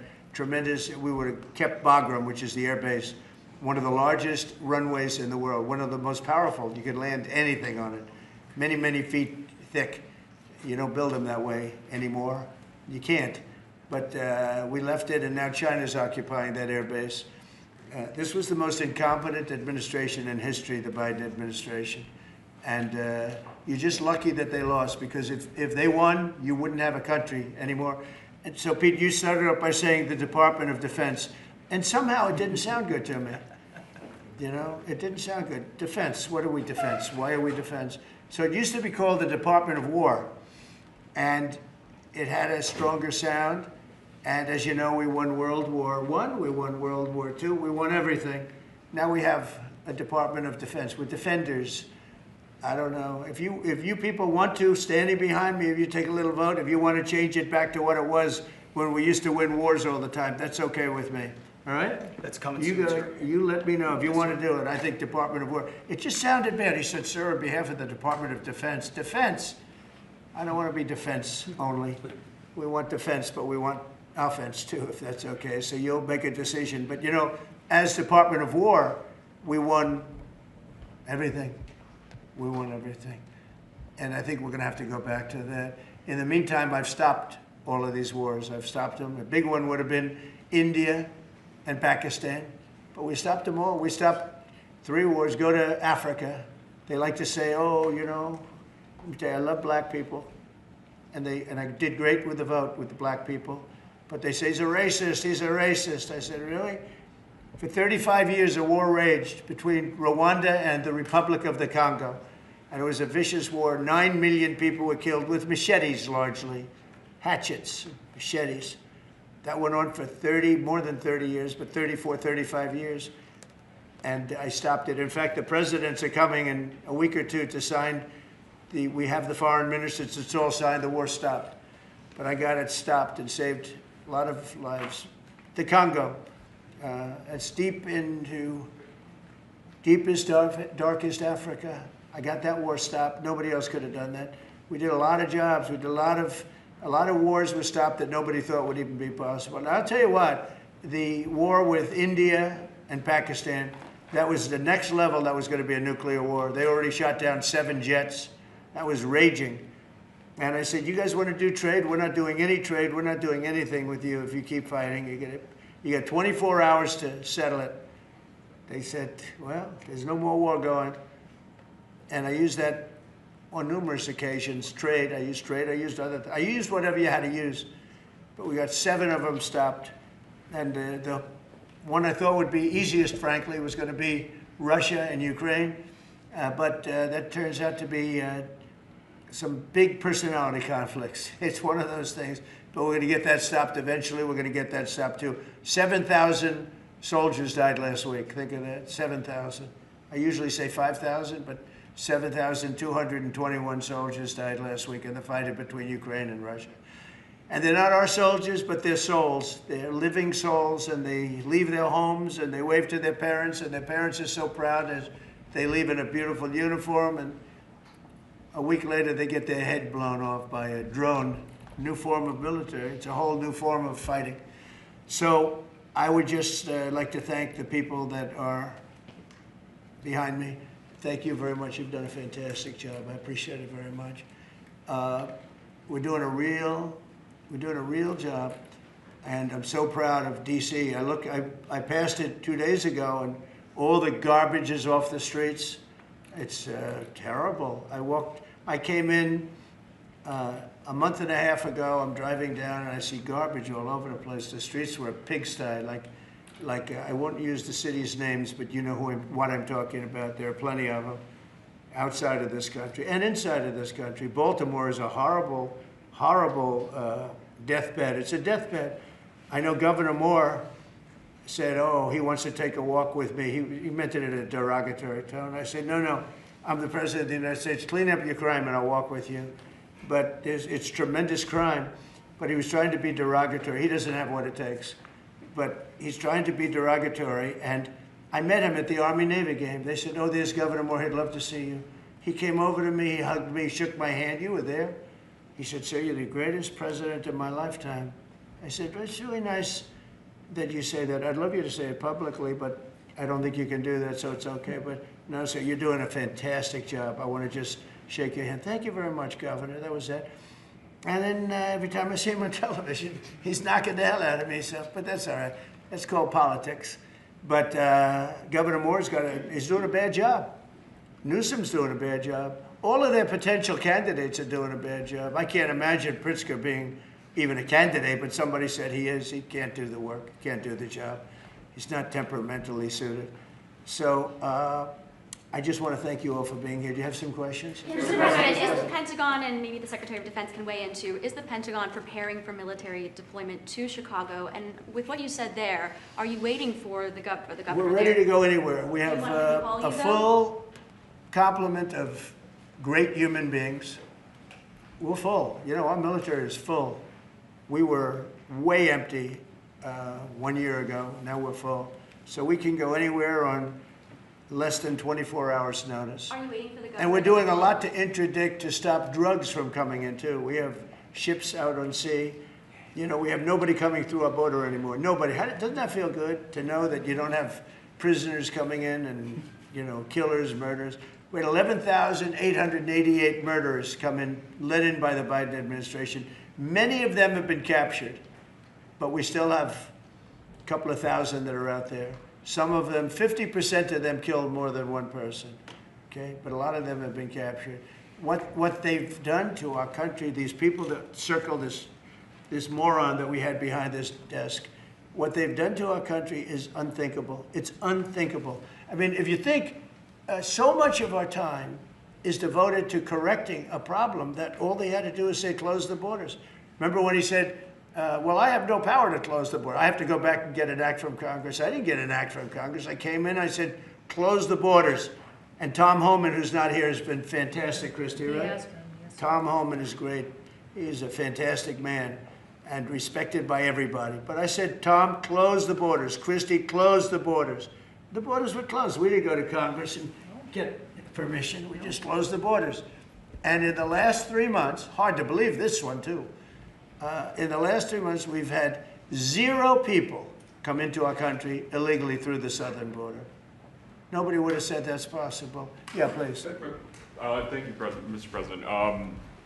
we would have kept Bagram, which is the air base, one of the largest runways in the world, one of the most powerful. You could land anything on it. many, many feet thick. You don't build them that way anymore. You can't. But we left it, and now China's occupying that air base. This was the most incompetent administration in history, the Biden administration. And you're just lucky that they lost, because if they won, you wouldn't have a country anymore. And so, Pete, you started up by saying the Department of Defense. And somehow it didn't sound good to me. You know, it didn't sound good. Defense, what are we defense? Why are we defense? So it used to be called the Department of War. And it had a stronger sound. And as you know, we won World War I, we won World War II, we won everything. Now we have a Department of Defense. We're defenders. I don't know. If you people want to, standing behind me, if you take a little vote, if you want to change it back to what it was when we used to win wars all the time, that's okay with me. All right? That's coming soon, sir. You let me know if you want to do it. I think Department of War. It just sounded bad. He said, sir, on behalf of the Department of Defense. Defense. I don't want to be defense only. We want defense, but we want offense too, if that's okay. So you'll make a decision. But you know, as Department of War, we won everything. We won everything. And I think we're going to have to go back to that. In the meantime, I've stopped all of these wars. I've stopped them. A big one would have been India and Pakistan. But we stopped them all. We stopped 3 wars. Go to Africa. They like to say, oh, you know, let me tell you, I love black people. And I did great with the vote with the black people. But they say, he's a racist, he's a racist. I said, really? For 35 years, a war raged between Rwanda and the Republic of the Congo. And it was a vicious war. 9 million people were killed with machetes, largely. Hatchets, machetes. That went on for more than 30 years, but 34, 35 years. And I stopped it. In fact, the presidents are coming in a week or two to sign we have the foreign ministers, it's all signed, the war stopped. But I got it stopped and saved a lot of lives. The Congo, it's deep into deepest, darkest Africa. I got that war stopped. Nobody else could have done that. We did a lot of jobs. We did a lot of wars were stopped that nobody thought would even be possible. And I'll tell you what, the war with India and Pakistan, that was the next level. That was going to be a nuclear war. They already shot down 7 jets. That was raging. And I said, you guys want to do trade? We're not doing any trade. We're not doing anything with you if you keep fighting. You got 24 hours to settle it. They said, well, there's no more war going. And I used that on numerous occasions. Trade, I used I used whatever you had to use. But we got 7 of them stopped. And the one I thought would be easiest, frankly, was going to be Russia and Ukraine. But that turns out to be some big personality conflicts. It's one of those things. But we're going to get that stopped eventually. We're going to get that stopped too. 7,000 soldiers died last week. Think of that, 7,000. I usually say 5,000, but 7,221 soldiers died last week in the fight between Ukraine and Russia. And they're not our soldiers, but they're souls. They're living souls, and they leave their homes, and they wave to their parents, and their parents are so proud as they leave in a beautiful uniform, and a week later they get their head blown off by a drone. New form of military. It's a whole new form of fighting. So I would just like to thank the people that are behind me. Thank you very much. You've done a fantastic job. I appreciate it very much. We're doing a real job, and I'm so proud of D.C. I passed it 2 days ago, and all the garbage is off the streets. It's terrible. I came in a month and a half ago. I'm driving down, and I see garbage all over the place. The streets were a pigsty, like I won't use the city's names, but you know what I'm talking about. There are plenty of them outside of this country and inside of this country. Baltimore is a horrible, horrible deathbed. It's a deathbed. I know Governor Moore said, oh, he wants to take a walk with me. He meant it in a derogatory tone. I said, no, I'm the President of the United States. Clean up your crime and I'll walk with you. But it's tremendous crime. But he was trying to be derogatory. He doesn't have what it takes. But he's trying to be derogatory. And I met him at the Army-Navy game. They said, oh, there's Governor Moore. He'd love to see you. He came over to me. He hugged me, shook my hand. You were there. He said, sir, you're the greatest president of my lifetime. I said, well, it's really nice that you say that. I'd love you to say it publicly, but I don't think you can do that, so it's okay. But no, sir, you're doing a fantastic job. I want to just shake your hand. Thank you very much, Governor. That was it. And then every time I see him on television, he's knocking the hell out of me. So, but that's all right. That's called politics. But Governor Moore's he's doing a bad job. Newsom's doing a bad job. All of their potential candidates are doing a bad job. I can't imagine Pritzker being even a candidate, but somebody said he is. He can't do the work, can't do the job. He's not temperamentally suited. So I just want to thank you all for being here. Do you have some questions? Mr. President, is the Pentagon, and maybe the Secretary of Defense can weigh in too, is the Pentagon preparing for military deployment to Chicago? And with what you said there, are you waiting for the governor We're ready there? to go anywhere. We have want him to call a you, though? full complement of great human beings. We're full. You know, our military is full. We were way empty 1 year ago. Now we're full. So we can go anywhere on less than 24 hours notice. Are you waiting for the governor? And we're doing a lot to interdict to stop drugs from coming in too. We have ships out on sea. You know, we have nobody coming through our border anymore. Nobody. Doesn't that feel good to know that you don't have prisoners coming in and, you know, killers, murderers? We had 11,888 murderers come in, led in by the Biden administration. Many of them have been captured, but we still have a couple of thousand that are out there. Some of them, 50% of them killed more than one person, okay? But a lot of them have been captured. What they've done to our country, these people that circle this moron that we had behind this desk, what they've done to our country is unthinkable. It's unthinkable. I mean, if you think so much of our time is devoted to correcting a problem that all they had to do is say, close the borders. Remember when he said, well, I have no power to close the border. I have to go back and get an act from Congress. I didn't get an act from Congress. I came in, I said, close the borders. And Tom Homan, who's not here, has been fantastic, Christy, right? Yes. Tom Homan is great. He's a fantastic man and respected by everybody. But I said, Tom, close the borders. Christy, close the borders. The borders were closed. We didn't go to Congress and get permission. We just closed the borders. And in the last 3 months, hard to believe this one too, in the last 3 months, we've had 0 people come into our country illegally through the southern border. Nobody would have said that's possible. Yeah, please. Thank you, Mr. President.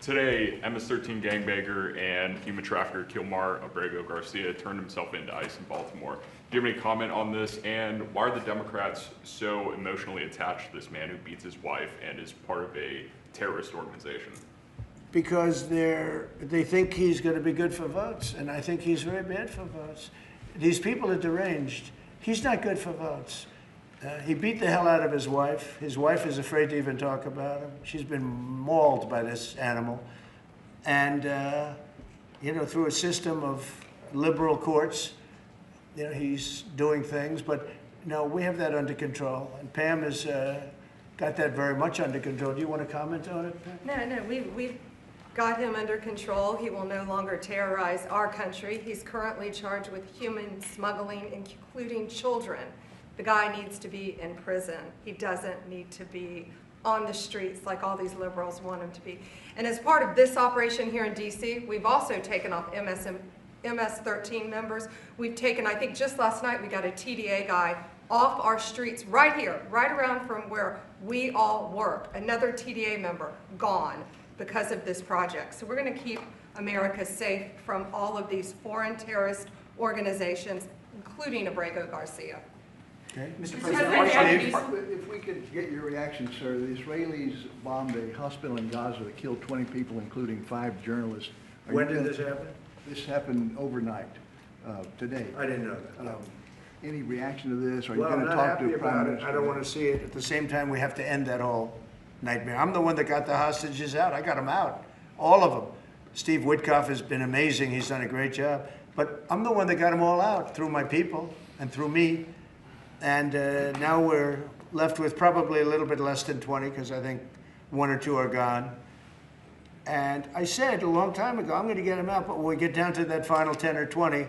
Today, MS-13 gangbanger and human trafficker Kilmar Abrego Garcia turned himself into ICE in Baltimore. Do you have any comment on this? And why are the Democrats so emotionally attached to this man who beats his wife and is part of a terrorist organization? Because they think he's going to be good for votes, and I think he's very bad for votes. These people are deranged. He's not good for votes. He beat the hell out of his wife. His wife is afraid to even talk about him. She's been mauled by this animal. And, you know, through a system of liberal courts, you know, he's doing things. But, no, we have that under control. And Pam has got that very much under control. Do you want to comment on it, Pam? No, we've got him under control. He will no longer terrorize our country. He's currently charged with human smuggling, including children. The guy needs to be in prison. He doesn't need to be on the streets like all these liberals want him to be. And as part of this operation here in D.C., we've also taken off MS-13 members. We've taken, I think just last night, we got a TDA guy off our streets right here, right around from where we all work. Another TDA member gone because of this project. So we're going to keep America safe from all of these foreign terrorist organizations, including Abrego Garcia. Okay. Mr. President, If we could get your reaction, sir. The Israelis bombed a hospital in Gaza that killed 20 people, including 5 journalists. when did this happen? This happened overnight, today. I didn't know that. No. Any reaction to this? Are you Well, going I'm to not talk to happy the Prime about it. Minister? I don't want to see it. At the same time, we have to end that whole nightmare. I'm the one that got the hostages out. I got them out, all of them. Steve Witkoff has been amazing. He's done a great job. But I'm the one that got them all out through my people and through me. And now we're left with probably a little bit less than 20 because I think 1 or 2 are gone. And I said a long time ago, I'm going to get them out, but when we get down to that final 10 or 20,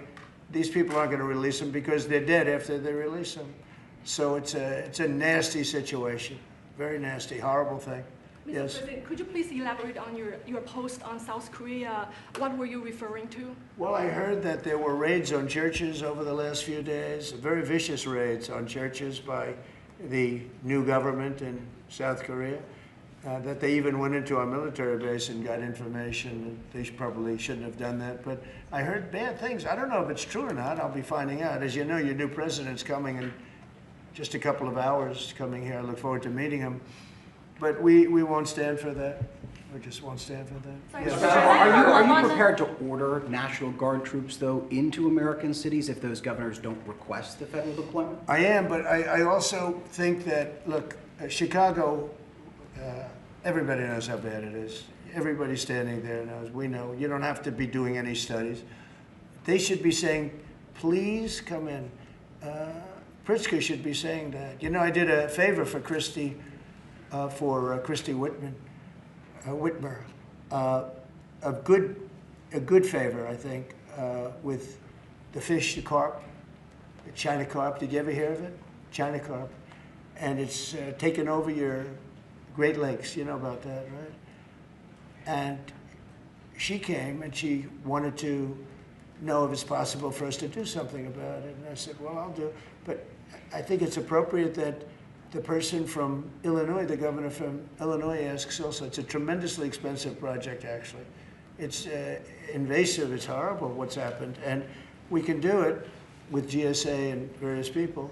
these people aren't going to release them because they're dead after they release them. So it's a nasty situation, very nasty, horrible thing. Mr. Yes. President, could you please elaborate on your post on South Korea? What were you referring to? Well, I heard that there were raids on churches over the last few days, very vicious raids on churches by the new government in South Korea. that they even went into our military base and got information. They probably shouldn't have done that, but I heard bad things. I don't know if it's true or not. I'll be finding out. As you know, your new president's coming in just a couple of hours coming here. I look forward to meeting him. But we won't stand for that. We just won't stand for that. Sorry, Yes. Mr. President, Are on you the- prepared to order National Guard troops, though, into American cities if those governors don't request the federal deployment? I am, but I also think that, look, Chicago, everybody knows how bad it is. Everybody standing there knows. We know. You don't have to be doing any studies. They should be saying, please come in. Pritzker should be saying that. You know, I did a favor for Christy Whitmer, a good favor, I think, with the fish, the carp, the China carp. Did you ever hear of it? China carp. And it's taken over your Great Lakes. You know about that, right? And she came and she wanted to know if it's possible for us to do something about it. And I said, well, I'll do it. But I think it's appropriate that the person from Illinois, the governor from Illinois, asks also. It's a tremendously expensive project, actually. It's invasive, it's horrible what's happened. And we can do it with GSA and various people,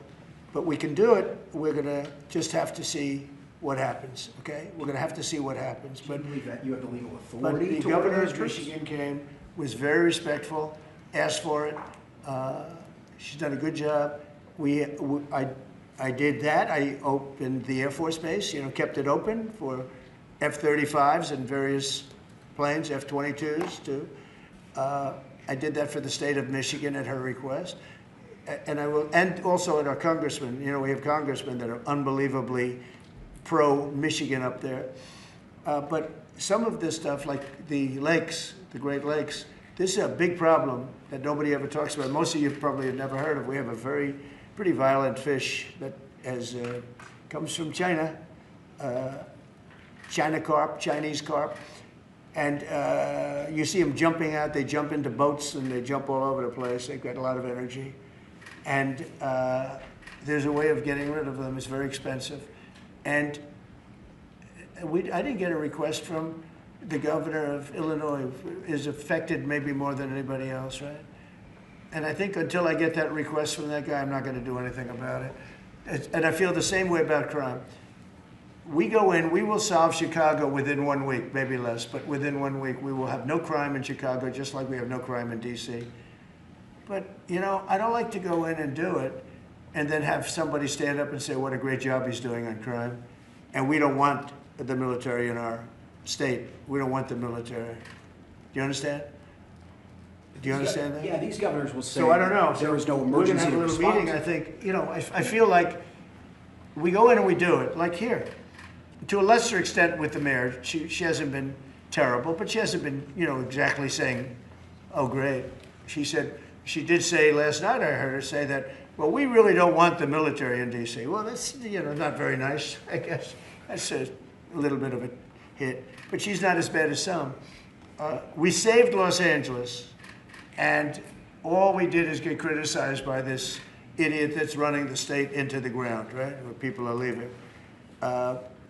but we can do it. We're gonna just have to see what happens, okay? We're gonna have to see what happens. Do you believe that you have the legal But authority the to order governor those of troops? Michigan came, was very respectful, asked for it. She's done a good job. I did that. I opened the Air Force Base, you know, kept it open for F-35s and various planes, F-22s too. I did that for the state of Michigan at her request. And I will, and also at our congressmen. You know, we have congressmen that are unbelievably pro-Michigan up there. But some of this stuff, like the lakes, the Great Lakes, this is a big problem that nobody ever talks about. Most of you probably have never heard of. We have a pretty violent fish that comes from China, China carp, Chinese carp. And you see them jumping out. They jump into boats and they jump all over the place. They've got a lot of energy. And there's a way of getting rid of them. It's very expensive. And I didn't get a request from the governor of Illinois, who is affected maybe more than anybody else, right? And I think until I get that request from that guy, I'm not going to do anything about it. And I feel the same way about crime. We go in, we will solve Chicago within 1 week, maybe less, but within 1 week, we will have no crime in Chicago, just like we have no crime in D.C. But, you know, I don't like to go in and do it and then have somebody stand up and say what a great job he's doing on crime. And we don't want the military in our state. We don't want the military. Do you understand? Do you understand that? Yeah, these governors will say So I don't know. there is no We're going emergency to have a little response. meeting, I think. You know, I feel like we go in and we do it, like here. To a lesser extent with the mayor. She hasn't been terrible, but she hasn't been, you know, exactly saying, oh, great. She said, she did say last night, I heard her say that, well, we really don't want the military in D.C. Well, that's, you know, not very nice, I guess. That's a little bit of a hit. But she's not as bad as some. We saved Los Angeles, and all we did is get criticized by this idiot that's running the state into the ground, right, where people are leaving.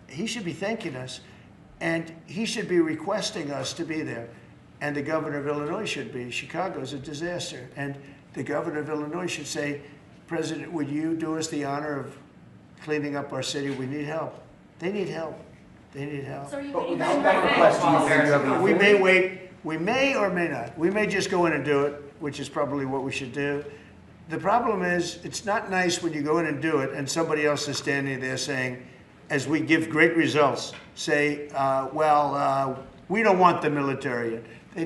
He should be thanking us, and he should be requesting us to be there. And the governor of Illinois should be. Chicago's a disaster. And the governor of Illinois should say, President, would you do us the honor of cleaning up our city? We need help. They need help. They need help. So are you But waiting without for that request, do you think you have the We authority? may wait. We may or may not. We may just go in and do it, which is probably what we should do. The problem is, it's not nice when you go in and do it and somebody else is standing there saying, as we give great results, say, we don't want the military. They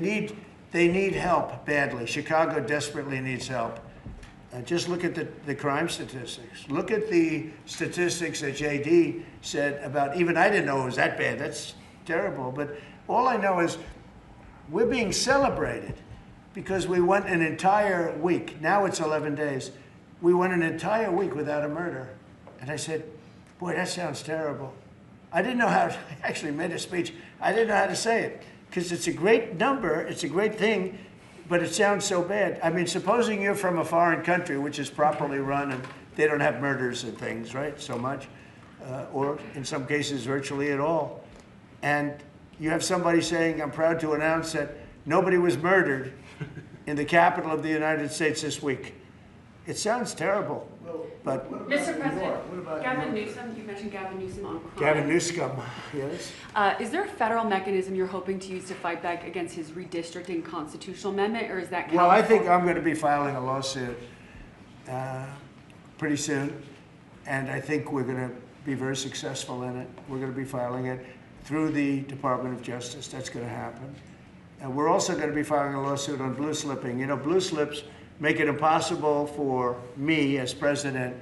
need help badly. Chicago desperately needs help. Just look at the crime statistics. Look at the statistics that JD said about, even I didn't know it was that bad. That's terrible. But all I know is we're being celebrated because we went an entire week. Now it's 11 days. We went an entire week without a murder. And I said, boy, that sounds terrible. I didn't know how, I actually made a speech. I didn't know how to say it because it's a great number. It's a great thing. But it sounds so bad. I mean, supposing you're from a foreign country, which is properly run, and they don't have murders and things, right, so much, or in some cases virtually at all. and you have somebody saying, I'm proud to announce that nobody was murdered in the capital of the United States this week. It sounds terrible, but... Mr. President, Gavin Newsom, you mentioned Gavin Newsom on crime. Gavin Newsom, yes. Is there a federal mechanism you're hoping to use to fight back against his redistricting constitutional amendment, or is that... Well, I think I'm going to be filing a lawsuit pretty soon, and I think we're going to be very successful in it. We're going to be filing it through the Department of Justice. That's going to happen. And we're also going to be filing a lawsuit on blue slipping. You know, blue slips make it impossible for me as president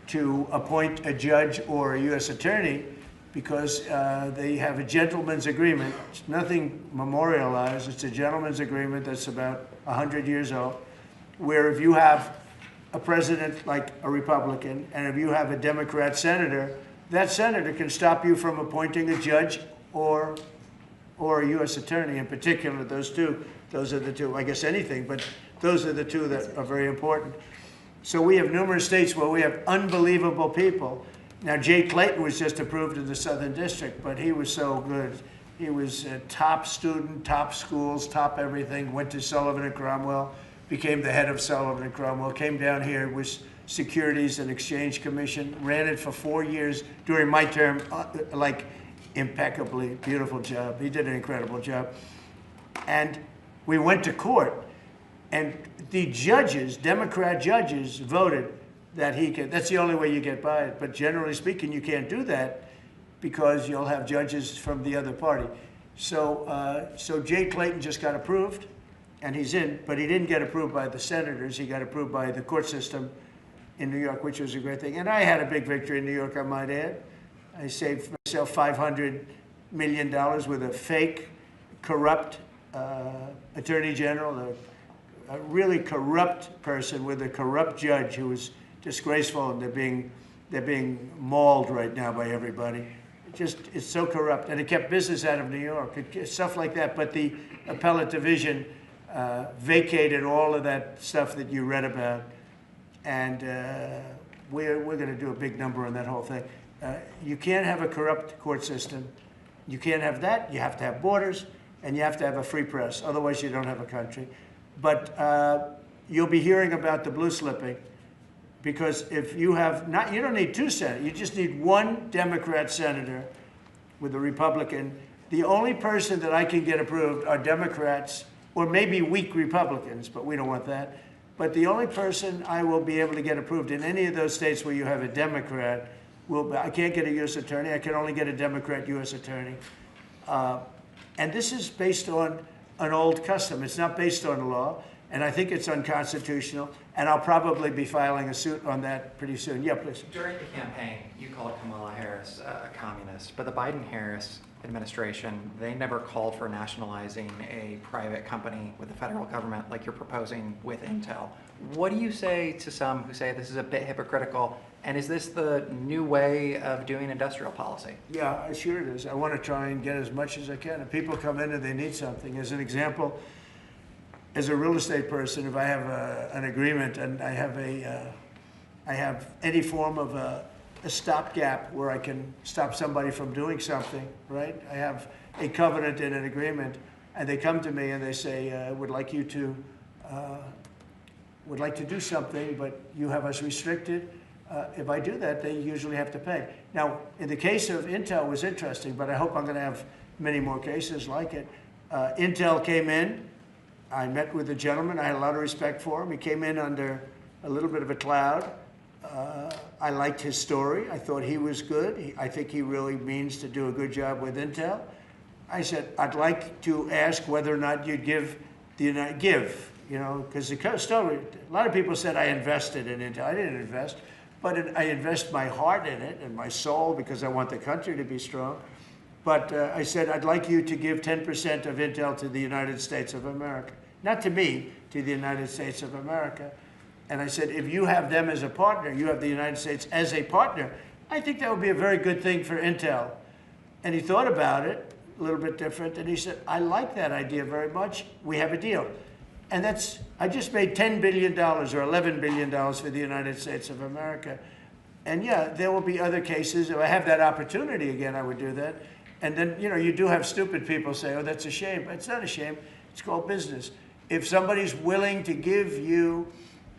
to appoint a judge or a U.S. attorney because they have a gentleman's agreement. It's nothing memorialized. It's a gentleman's agreement that's about 100 years old, where if you have a president like a Republican and if you have a Democrat senator, that senator can stop you from appointing a judge or a U.S. attorney in particular. Those are the two, I guess anything, but those are the two that are very important. So we have numerous states where we have unbelievable people. Now, Jay Clayton was just approved in the Southern District, but he was so good. He was a top student, top schools, top everything, went to Sullivan and Cromwell, became the head of Sullivan and Cromwell, came down here, was Securities and Exchange Commission, ran it for 4 years during my term, like impeccably, beautiful job. He did an incredible job. And we went to court. And the judges, Democrat judges, voted that he could. That's the only way you get by it. But generally speaking, you can't do that because you'll have judges from the other party. So Jay Clayton just got approved, and he's in. But he didn't get approved by the senators. He got approved by the court system in New York, which was a great thing. And I had a big victory in New York, I might add. I saved myself $500 million with a fake, corrupt attorney general, a really corrupt person with a corrupt judge who was disgraceful, and they're being mauled right now by everybody. It's so corrupt, and it kept business out of New York, stuff like that. But the appellate division vacated all of that stuff that you read about, and we're going to do a big number on that whole thing. You can't have a corrupt court system. You can't have that. You have to have borders, and you have to have a free press. Otherwise, you don't have a country. But you'll be hearing about the blue slipping, because if you have not, you don't need two senators. You just need one Democrat senator with a Republican. The only person that I can get approved are Democrats or maybe weak Republicans, but we don't want that. But the only person I will be able to get approved in any of those states where you have a Democrat I can't get a U.S. attorney. I can only get a Democrat U.S. attorney. And this is based on an old custom. It's not based on law, and I think it's unconstitutional, and I'll probably be filing a suit on that pretty soon. Yeah, please. During the campaign, you called Kamala Harris a communist, but the Biden-Harris administration, they never called for nationalizing a private company with the federal government like you're proposing with Intel. What do you say to some who say this is a bit hypocritical, and is this the new way of doing industrial policy? Yeah, sure it is. I want to try and get as much as I can. If people come in and they need something, as an example, as a real estate person, if I have an agreement and I have any form of a stopgap where I can stop somebody from doing something, right? I have a covenant in an agreement, and they come to me and they say, would like to do something, but you have us restricted. If I do that, they usually have to pay. Now, in the case of Intel, it was interesting, but I hope I'm going to have many more cases like it. Intel came in. I met with the gentleman. I had a lot of respect for him. He came in under a little bit of a cloud. I liked his story. I thought he was good. I think he really means to do a good job with Intel. I said, I'd like to ask whether or not you'd give, because the story, a lot of people said I invested in Intel. I didn't invest, but I invest my heart in it and my soul because I want the country to be strong. But I said, I'd like you to give 10% of Intel to the United States of America. Not to me, to the United States of America. And I said, if you have them as a partner, you have the United States as a partner, I think that would be a very good thing for Intel. And he thought about it, a little bit different, and he said, I like that idea very much. We have a deal. And I just made $10 billion or $11 billion for the United States of America. And yeah, there will be other cases. If I have that opportunity again, I would do that. And then, you know, you do have stupid people say, oh, that's a shame. It's not a shame. It's called business. If somebody's willing to give you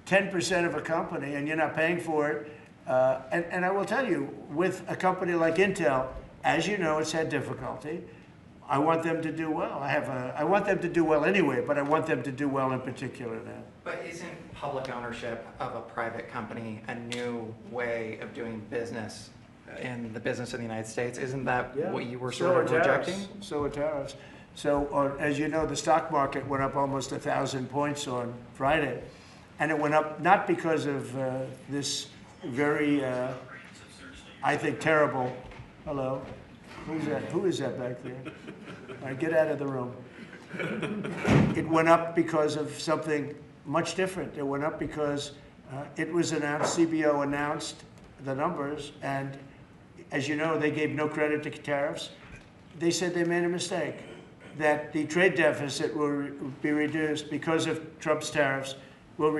10% of a company and you're not paying for it, and I will tell you, with a company like Intel, as you know, it's had difficulty. I want them to do well. I want them to do well anyway, but I want them to do well in particular now. But isn't public ownership of a private company a new way of doing business in the business of the United States? Isn't that what you were sort of rejecting? So are tariffs. So, as you know, the stock market went up almost 1,000 points on Friday. And it went up not because of this very, I think, terrible, hello, who's that? Who is that back there? All right, get out of the room. It went up because of something much different. It went up because it was announced, CBO announced the numbers, and as you know, they gave no credit to tariffs. They said they made a mistake, that the trade deficit will be reduced because of Trump's tariffs, will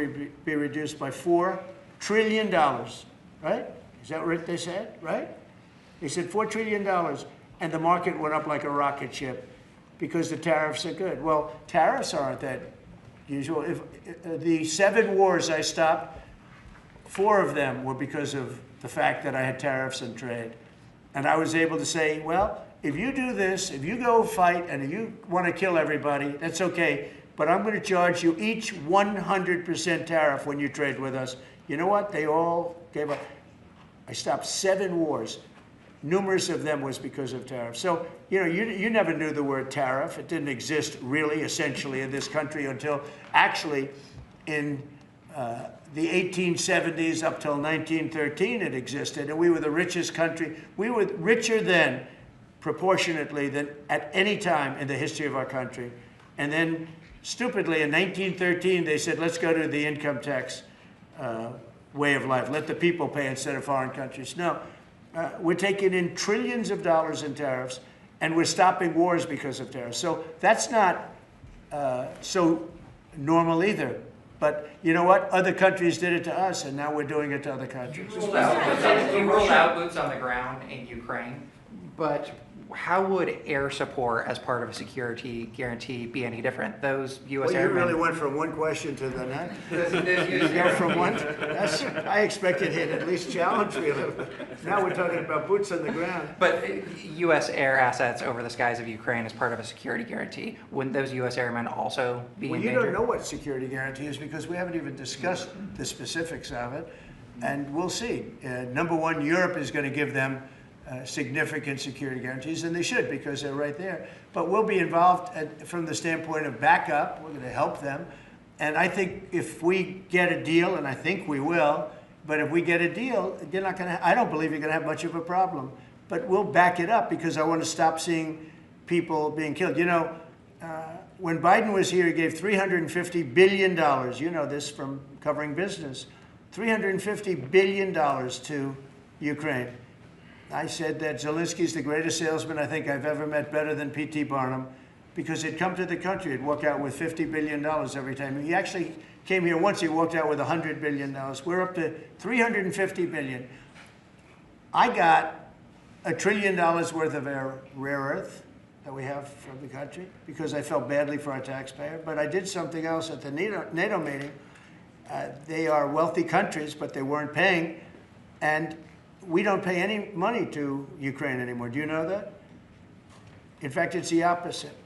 be reduced by $4 trillion, right? Is that what they said, right? They said $4 trillion, and the market went up like a rocket ship because the tariffs are good. Well, tariffs aren't that usual. If the 7 wars I stopped, 4 of them were because of the fact that I had tariffs and trade. And I was able to say, well, if you do this, if you go fight and if you want to kill everybody, that's okay. But I'm going to charge you each 100% tariff when you trade with us. You know what? They all gave up. I stopped 7 wars. Numerous of them was because of tariffs. So, you know, you never knew the word tariff. It didn't exist really, essentially, in this country until actually in the 1870s up till 1913 it existed. And we were the richest country. We were richer then, proportionately, than at any time in the history of our country. And then, stupidly, in 1913, they said, let's go to the income tax way of life. Let the people pay instead of foreign countries. No. We're taking in trillions of dollars in tariffs, and we're stopping wars because of tariffs. So that's not so normal either. But you know what? Other countries did it to us, and now we're doing it to other countries. You rolled out boots on the ground in Ukraine, but how would air support as part of a security guarantee be any different? Those U.S. Well, you airmen... really went from one question to the next. You go from one. I expected him to at least challenge me a little bit. Now we're talking about boots on the ground. But U.S. air assets over the skies of Ukraine as part of a security guarantee, wouldn't those U.S. airmen also be well, in you danger? don't know what security guarantee is because we haven't even discussed the specifics of it. And we'll see. Number one, Europe is going to give them significant security guarantees, and they should because they're right there. But we'll be involved from the standpoint of backup. We're going to help them. And I think if we get a deal, and I think we will, but if we get a deal, you're not going to, I don't believe you're going to have much of a problem. But we'll back it up because I want to stop seeing people being killed. You know, when Biden was here, he gave $350 billion. You know this from covering business. $350 billion to Ukraine. I said that Zelensky's the greatest salesman I think I've ever met, better than P.T. Barnum, because he'd come to the country, he'd walk out with $50 billion every time. He actually came here once, he walked out with $100 billion. We're up to $350 billion. I got $1 trillion worth of rare earth that we have from the country because I felt badly for our taxpayer, but I did something else at the NATO meeting. They are wealthy countries, but they weren't paying, and we don't pay any money to Ukraine anymore. Do you know that? In fact, it's the opposite.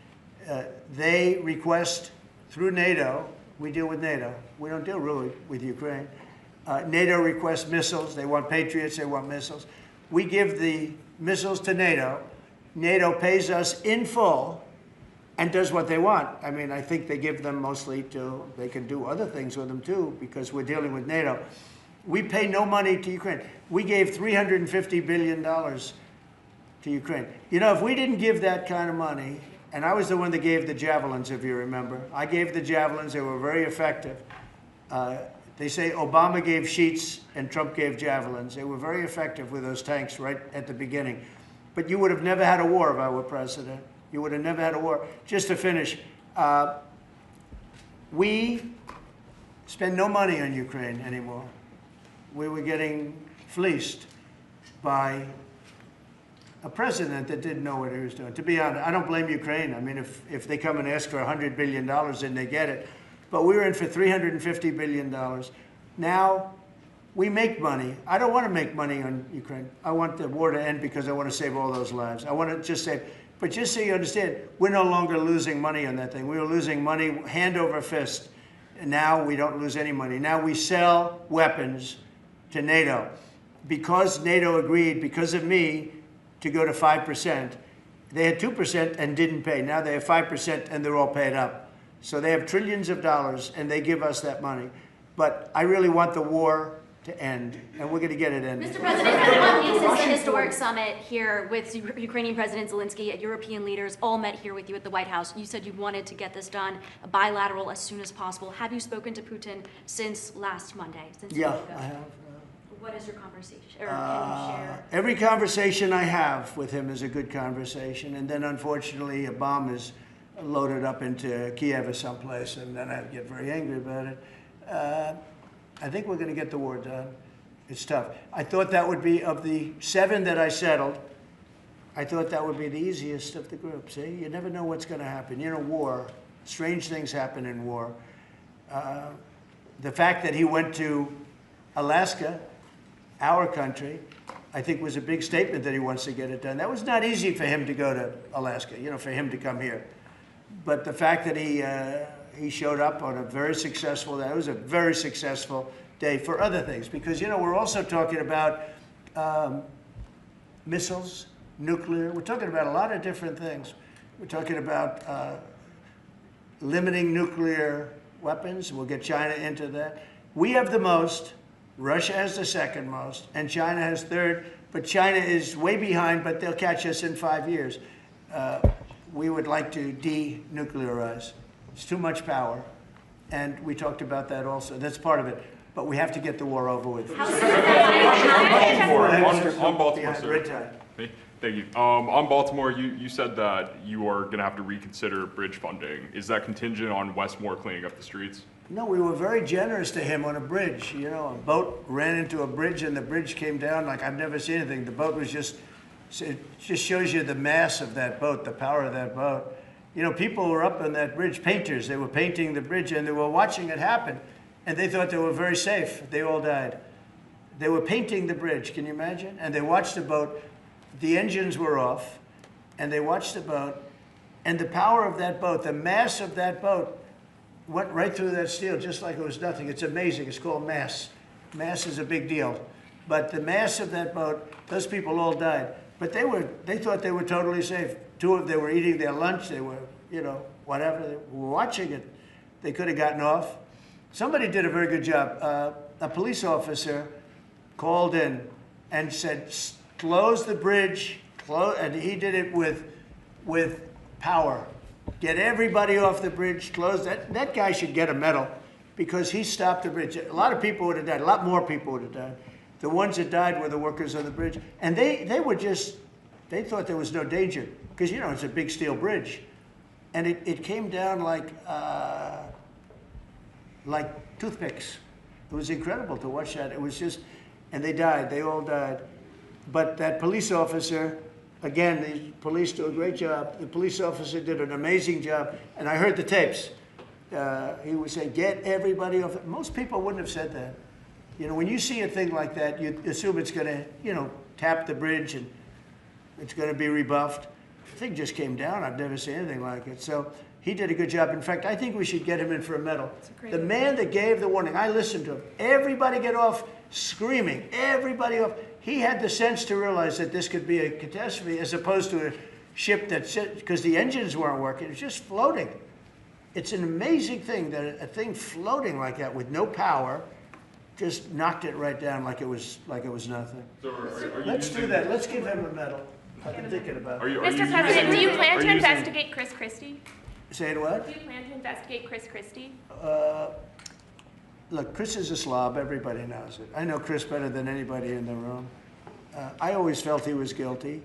They request through NATO, we deal with NATO. We don't deal really with Ukraine. NATO requests missiles. They want Patriots. They want missiles. We give the missiles to NATO. NATO pays us in full and does what they want. I mean, I think they give them mostly to, they can do other things with them too because we're dealing with NATO. We pay no money to Ukraine. We gave $350 billion to Ukraine. You know, if we didn't give that kind of money, and I was the one that gave the javelins, if you remember. I gave the javelins. They were very effective. They say Obama gave sheets and Trump gave javelins. They were very effective with those tanks right at the beginning. But you would have never had a war if I were president. You would have never had a war. Just to finish, we spend no money on Ukraine anymore. We were getting fleeced by a president that didn't know what he was doing. To be honest, I don't blame Ukraine. I mean, if they come and ask for $100 billion, then they get it. But we were in for $350 billion. Now, we make money. I don't want to make money on Ukraine. I want the war to end because I want to save all those lives. I want to just save. But just so you understand, we're no longer losing money on that thing. We were losing money hand over fist. And now we don't lose any money. Now we sell weapons to NATO. Because NATO agreed, because of me, to go to 5%. They had 2% and didn't pay. Now they have 5% and they're all paid up. So they have trillions of dollars and they give us that money. But I really want the war to end, and we're going to get it ended. Mr. President, since the historic summit here with Ukrainian President Zelensky, European leaders all met here with you at the White House. You said you wanted to get this done bilateral as soon as possible. Have you spoken to Putin since last Monday? Yeah, I have. What is your conversation? Or can you share? Every conversation I have with him is a good conversation, and then unfortunately a bomb is loaded up into Kiev or someplace, and then I get very angry about it. I think we're going to get the war done. It's tough. I thought that would be, of the 7 that I settled, I thought that would be the easiest of the group. See, you never know what's going to happen. You know, war, strange things happen in war. The fact that he went to Alaska, our country, I think was a big statement that he wants to get it done. That was not easy for him to go to Alaska, you know, for him to come here. But the fact that he showed up on a very successful day, it was a very successful day for other things. Because, you know, we're also talking about missiles, nuclear. We're talking about a lot of different things. We're talking about limiting nuclear weapons. We'll get China into that. We have the most. Russia has the second most, and China has third, but China is way behind, but they'll catch us in 5 years. We would like to denuclearize. It's too much power, and we talked about that also. That's part of it, but we have to get the war over with. On Baltimore, sir. Thank you. On Baltimore, you said that you are going to have to reconsider bridge funding. Is that contingent on Westmore cleaning up the streets? No, we were very generous to him on a bridge. You know, a boat ran into a bridge and the bridge came down like I've never seen anything. The boat was just, it just shows you the mass of that boat, the power of that boat. You know, people were up on that bridge, painters. They were painting the bridge and they were watching it happen. And they thought they were very safe. They all died. They were painting the bridge, can you imagine? And they watched the boat. The engines were off. And they watched the boat. And the power of that boat, the mass of that boat, went right through that steel just like it was nothing. It's amazing. It's called mass. Mass is a big deal. But the mass of that boat, those people all died. But they thought they were totally safe. Two of them were eating their lunch. They were, you know, whatever. They were watching it. They could have gotten off. Somebody did a very good job. A police officer called in and said, close the bridge. And he did it with power. Get everybody off the bridge, close. That guy should get a medal because he stopped the bridge. A lot of people would have died. A lot more people would have died. The ones that died were the workers on the bridge. And they were just, they thought there was no danger because, you know, it's a big steel bridge. And it came down like toothpicks. It was incredible to watch that. It was just, and they died. They all died. But that police officer, again, the police do a great job. The police officer did an amazing job. And I heard the tapes. He would say, get everybody off. Most people wouldn't have said that. You know, when you see a thing like that, you assume it's going to, you know, tap the bridge and it's going to be rebuffed. The thing just came down. I've never seen anything like it. So he did a good job. In fact, I think we should get him in for a medal. The man that gave the warning, I listened to him. Everybody get off screaming. Everybody off. He had the sense to realize that this could be a catastrophe as opposed to a ship that, because the engines weren't working, it was just floating. It's an amazing thing that a thing floating like that with no power just knocked it right down like it was nothing. So Let's do that. Let's give him a medal. I've been thinking about it. Mr. President, do you plan to investigate Chris Christie? Say it what? Do you plan to investigate Chris Christie? Look, Chris is a slob. Everybody knows it. I know Chris better than anybody in the room. I always felt he was guilty.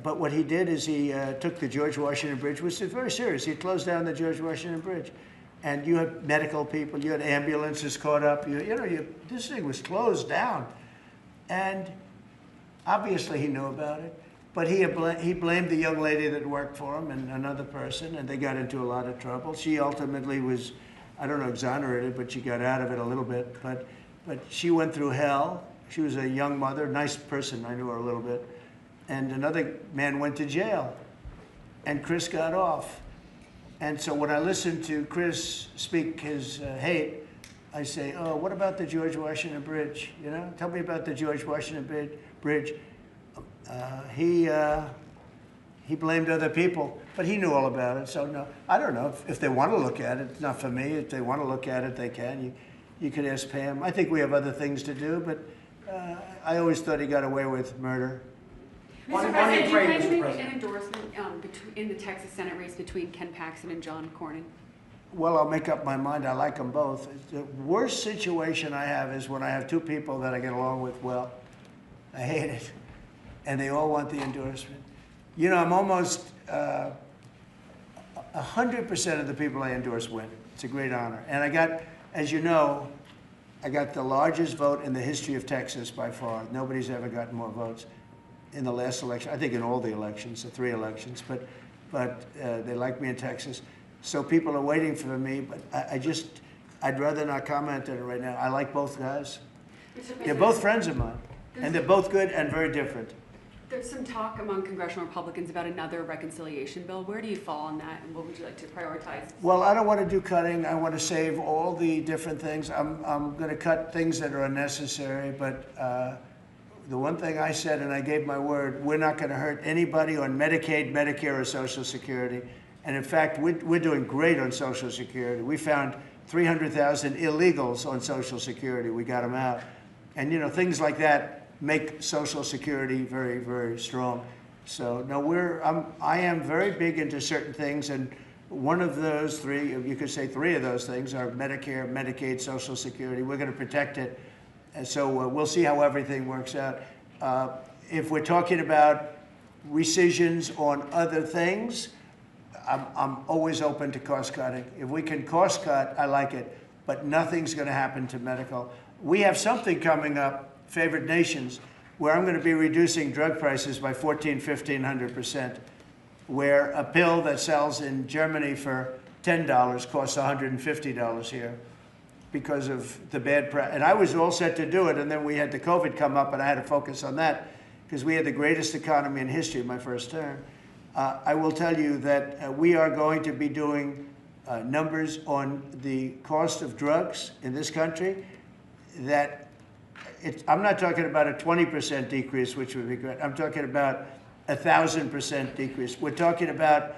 But what he did is he took the George Washington Bridge, which is very serious. He closed down the George Washington Bridge. And you had medical people, you had ambulances caught up. This thing was closed down. And obviously he knew about it. But he blamed the young lady that worked for him and another person, and they got into a lot of trouble. She ultimately was, I don't know, exonerated, but she got out of it a little bit. But she went through hell. She was a young mother, nice person, I knew her a little bit. And another man went to jail, and Chris got off. And so when I listen to Chris speak his hate, I say, oh, what about the George Washington Bridge? You know, tell me about the George Washington Bridge. He blamed other people, but he knew all about it. So no, I don't know if they want to look at it. It's not for me. If they want to look at it, they can. You could ask Pam. I think we have other things to do, but I always thought he got away with murder. Mr. President, do you plan to make an endorsement in the Texas Senate race between Ken Paxton and John Cornyn? Well, I'll make up my mind. I like them both. The worst situation I have is when I have two people that I get along with well. I hate it. And they all want the endorsement. You know, I'm almost 100% of the people I endorse win. It's a great honor. And I got, as you know, I got the largest vote in the history of Texas by far. Nobody's ever gotten more votes in the last election. I think in all the elections, the 3 elections. But they like me in Texas. So people are waiting for me. But I'd rather not comment on it right now. I like both guys. They're both friends of mine. And they're both good and very different. There's some talk among congressional Republicans about another reconciliation bill. Where do you fall on that, and what would you like to prioritize? Well, I don't want to do cutting. I want to save all the different things. I'm going to cut things that are unnecessary, but the one thing I said, and I gave my word, we're not going to hurt anybody on Medicaid, Medicare, or Social Security. And in fact, we're doing great on Social Security. We found 300,000 illegals on Social Security. We got them out. And, you know, things like that make Social Security very, very strong. So no, I am very big into certain things, and one of those 3, you could say 3 of those things are Medicare, Medicaid, Social Security. We're going to protect it, and so we'll see how everything works out. If we're talking about rescissions on other things, I'm always open to cost cutting. If we can cost cut, I like it, but nothing's going to happen to medical. We have something coming up, favored nations, where I'm going to be reducing drug prices by 1,500% where a pill that sells in Germany for $10 costs $150 here because of the bad press. And I was all set to do it, and then we had the COVID come up, and I had to focus on that because we had the greatest economy in history my first term. I will tell you that we are going to be doing numbers on the cost of drugs in this country that I'm not talking about a 20% decrease, which would be great. I'm talking about 1,000% decrease. We're talking about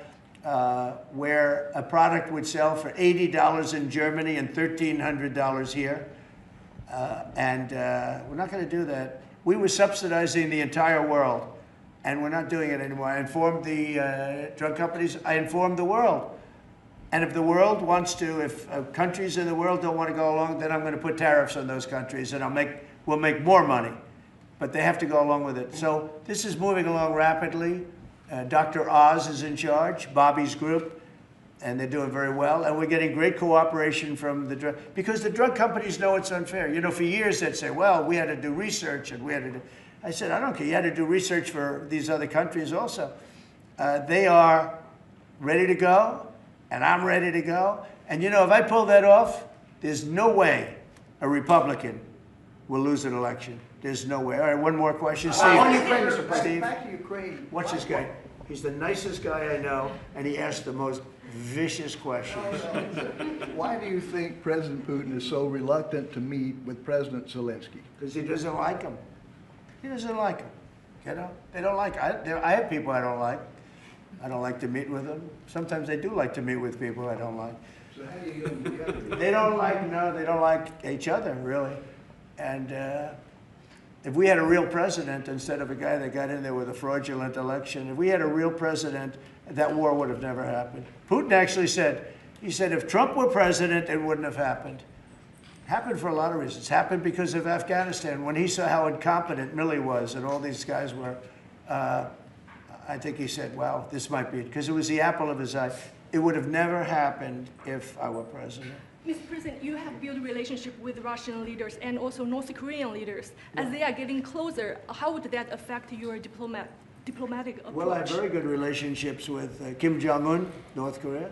where a product would sell for $80 in Germany and $1,300 here. We're not going to do that. We were subsidizing the entire world, and we're not doing it anymore. I informed the drug companies. I informed the world. And if the world wants to, if countries in the world don't want to go along, then I'm going to put tariffs on those countries, and we'll make more money. But they have to go along with it. So this is moving along rapidly. Dr. Oz is in charge, Bobby's group, and they're doing very well. And we're getting great cooperation from the drug, because the drug companies know it's unfair. You know, for years they'd say, well, we had to do research, and we had to do. I said, I don't care. You had to do research for these other countries also. They are ready to go, and I'm ready to go. And you know, if I pull that off, there's no way a Republican will lose an election. There's no way. All right, one more question. Steve. On Ukraine, Mr. President. Steve. Back to Ukraine. Watch this guy. He's the nicest guy I know, and he asks the most vicious questions. Why do you think President Putin is so reluctant to meet with President Zelensky? Because he doesn't like him. He doesn't like him. You know, they don't like. I have people I don't like. I don't like to meet with them. Sometimes they do like to meet with people I don't like. So how do you get them together? They don't like each other, really. And if we had a real president instead of a guy that got in there with a fraudulent election, if we had a real president, that war would have never happened. Putin actually said, if Trump were president, it wouldn't have happened. Happened for a lot of reasons. Happened because of Afghanistan. When he saw how incompetent Milley was and all these guys were, I think he said, wow, this might be it. Because it was the apple of his eye. It would have never happened if I were president. Mr. President, you have built a relationship with Russian leaders and also North Korean leaders. As they are getting closer, how would that affect your diplomat diplomatic approach? Well, I have very good relationships with Kim Jong-un, North Korea.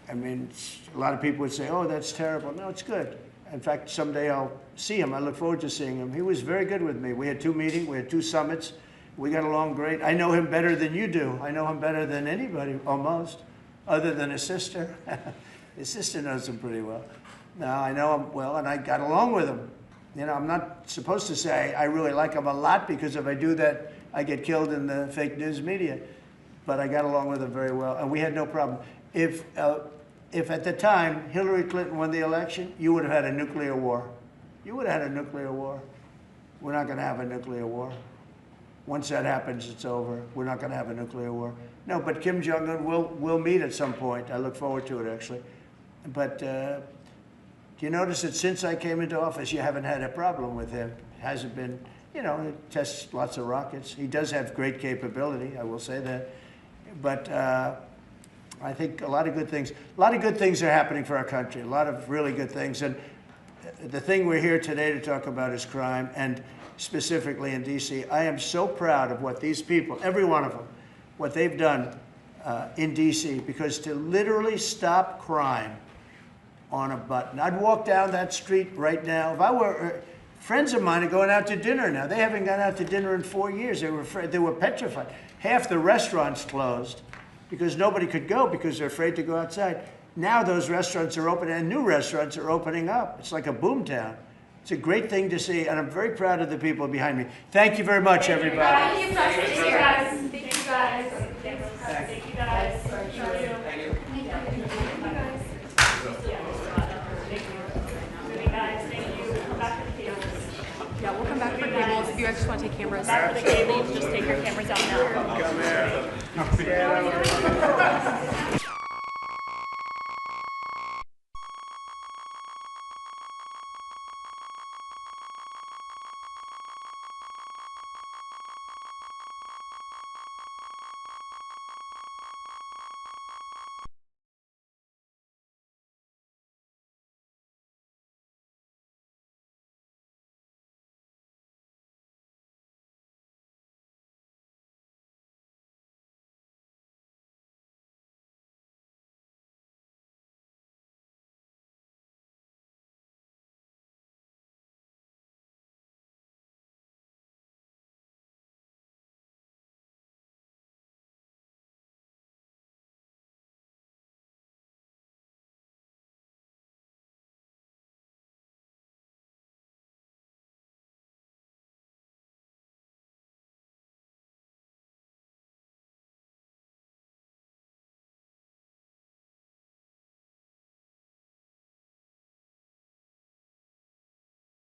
I mean, a lot of people would say, oh, that's terrible. No, it's good. In fact, someday I'll see him. I look forward to seeing him. He was very good with me. We had 2 meetings. We had 2 summits. We got along great. I know him better than you do. I know him better than anybody, almost, other than his sister. His sister knows him pretty well. No, I know him well, and I got along with him. You know, I'm not supposed to say I really like him a lot, because if I do that, I get killed in the fake news media. But I got along with him very well, and we had no problem. If at the time Hillary Clinton won the election, you would have had a nuclear war. You would have had a nuclear war. We're not going to have a nuclear war. Once that happens, it's over. We're not going to have a nuclear war. No, but Kim Jong-un will meet at some point. I look forward to it, actually. But do you notice that since I came into office, you haven't had a problem with him? Hasn't been, you know, he tests lots of rockets. He does have great capability, I will say that. But I think a lot of good things are happening for our country, a lot of really good things. And the thing we're here today to talk about is crime, and specifically in D.C. I am so proud of what these people, every one of them, what they've done in D.C., because to literally stop crime on a button. I'd walk down that street right now. If I were, friends of mine are going out to dinner now. They haven't gone out to dinner in 4 years. They were afraid, they were petrified. Half the restaurants closed because nobody could go because they're afraid to go outside. Now those restaurants are open, and new restaurants are opening up. It's like a boom town. It's a great thing to see, and I'm very proud of the people behind me. Thank you very much, everybody. Thank you, President. Thank you, guys. Thank you, guys. Thank you, guys. Thank you. Thank you. Yeah, we'll come back for cables. If you guys just want to take cameras. Back for the cables, just take your cameras out now. Come here.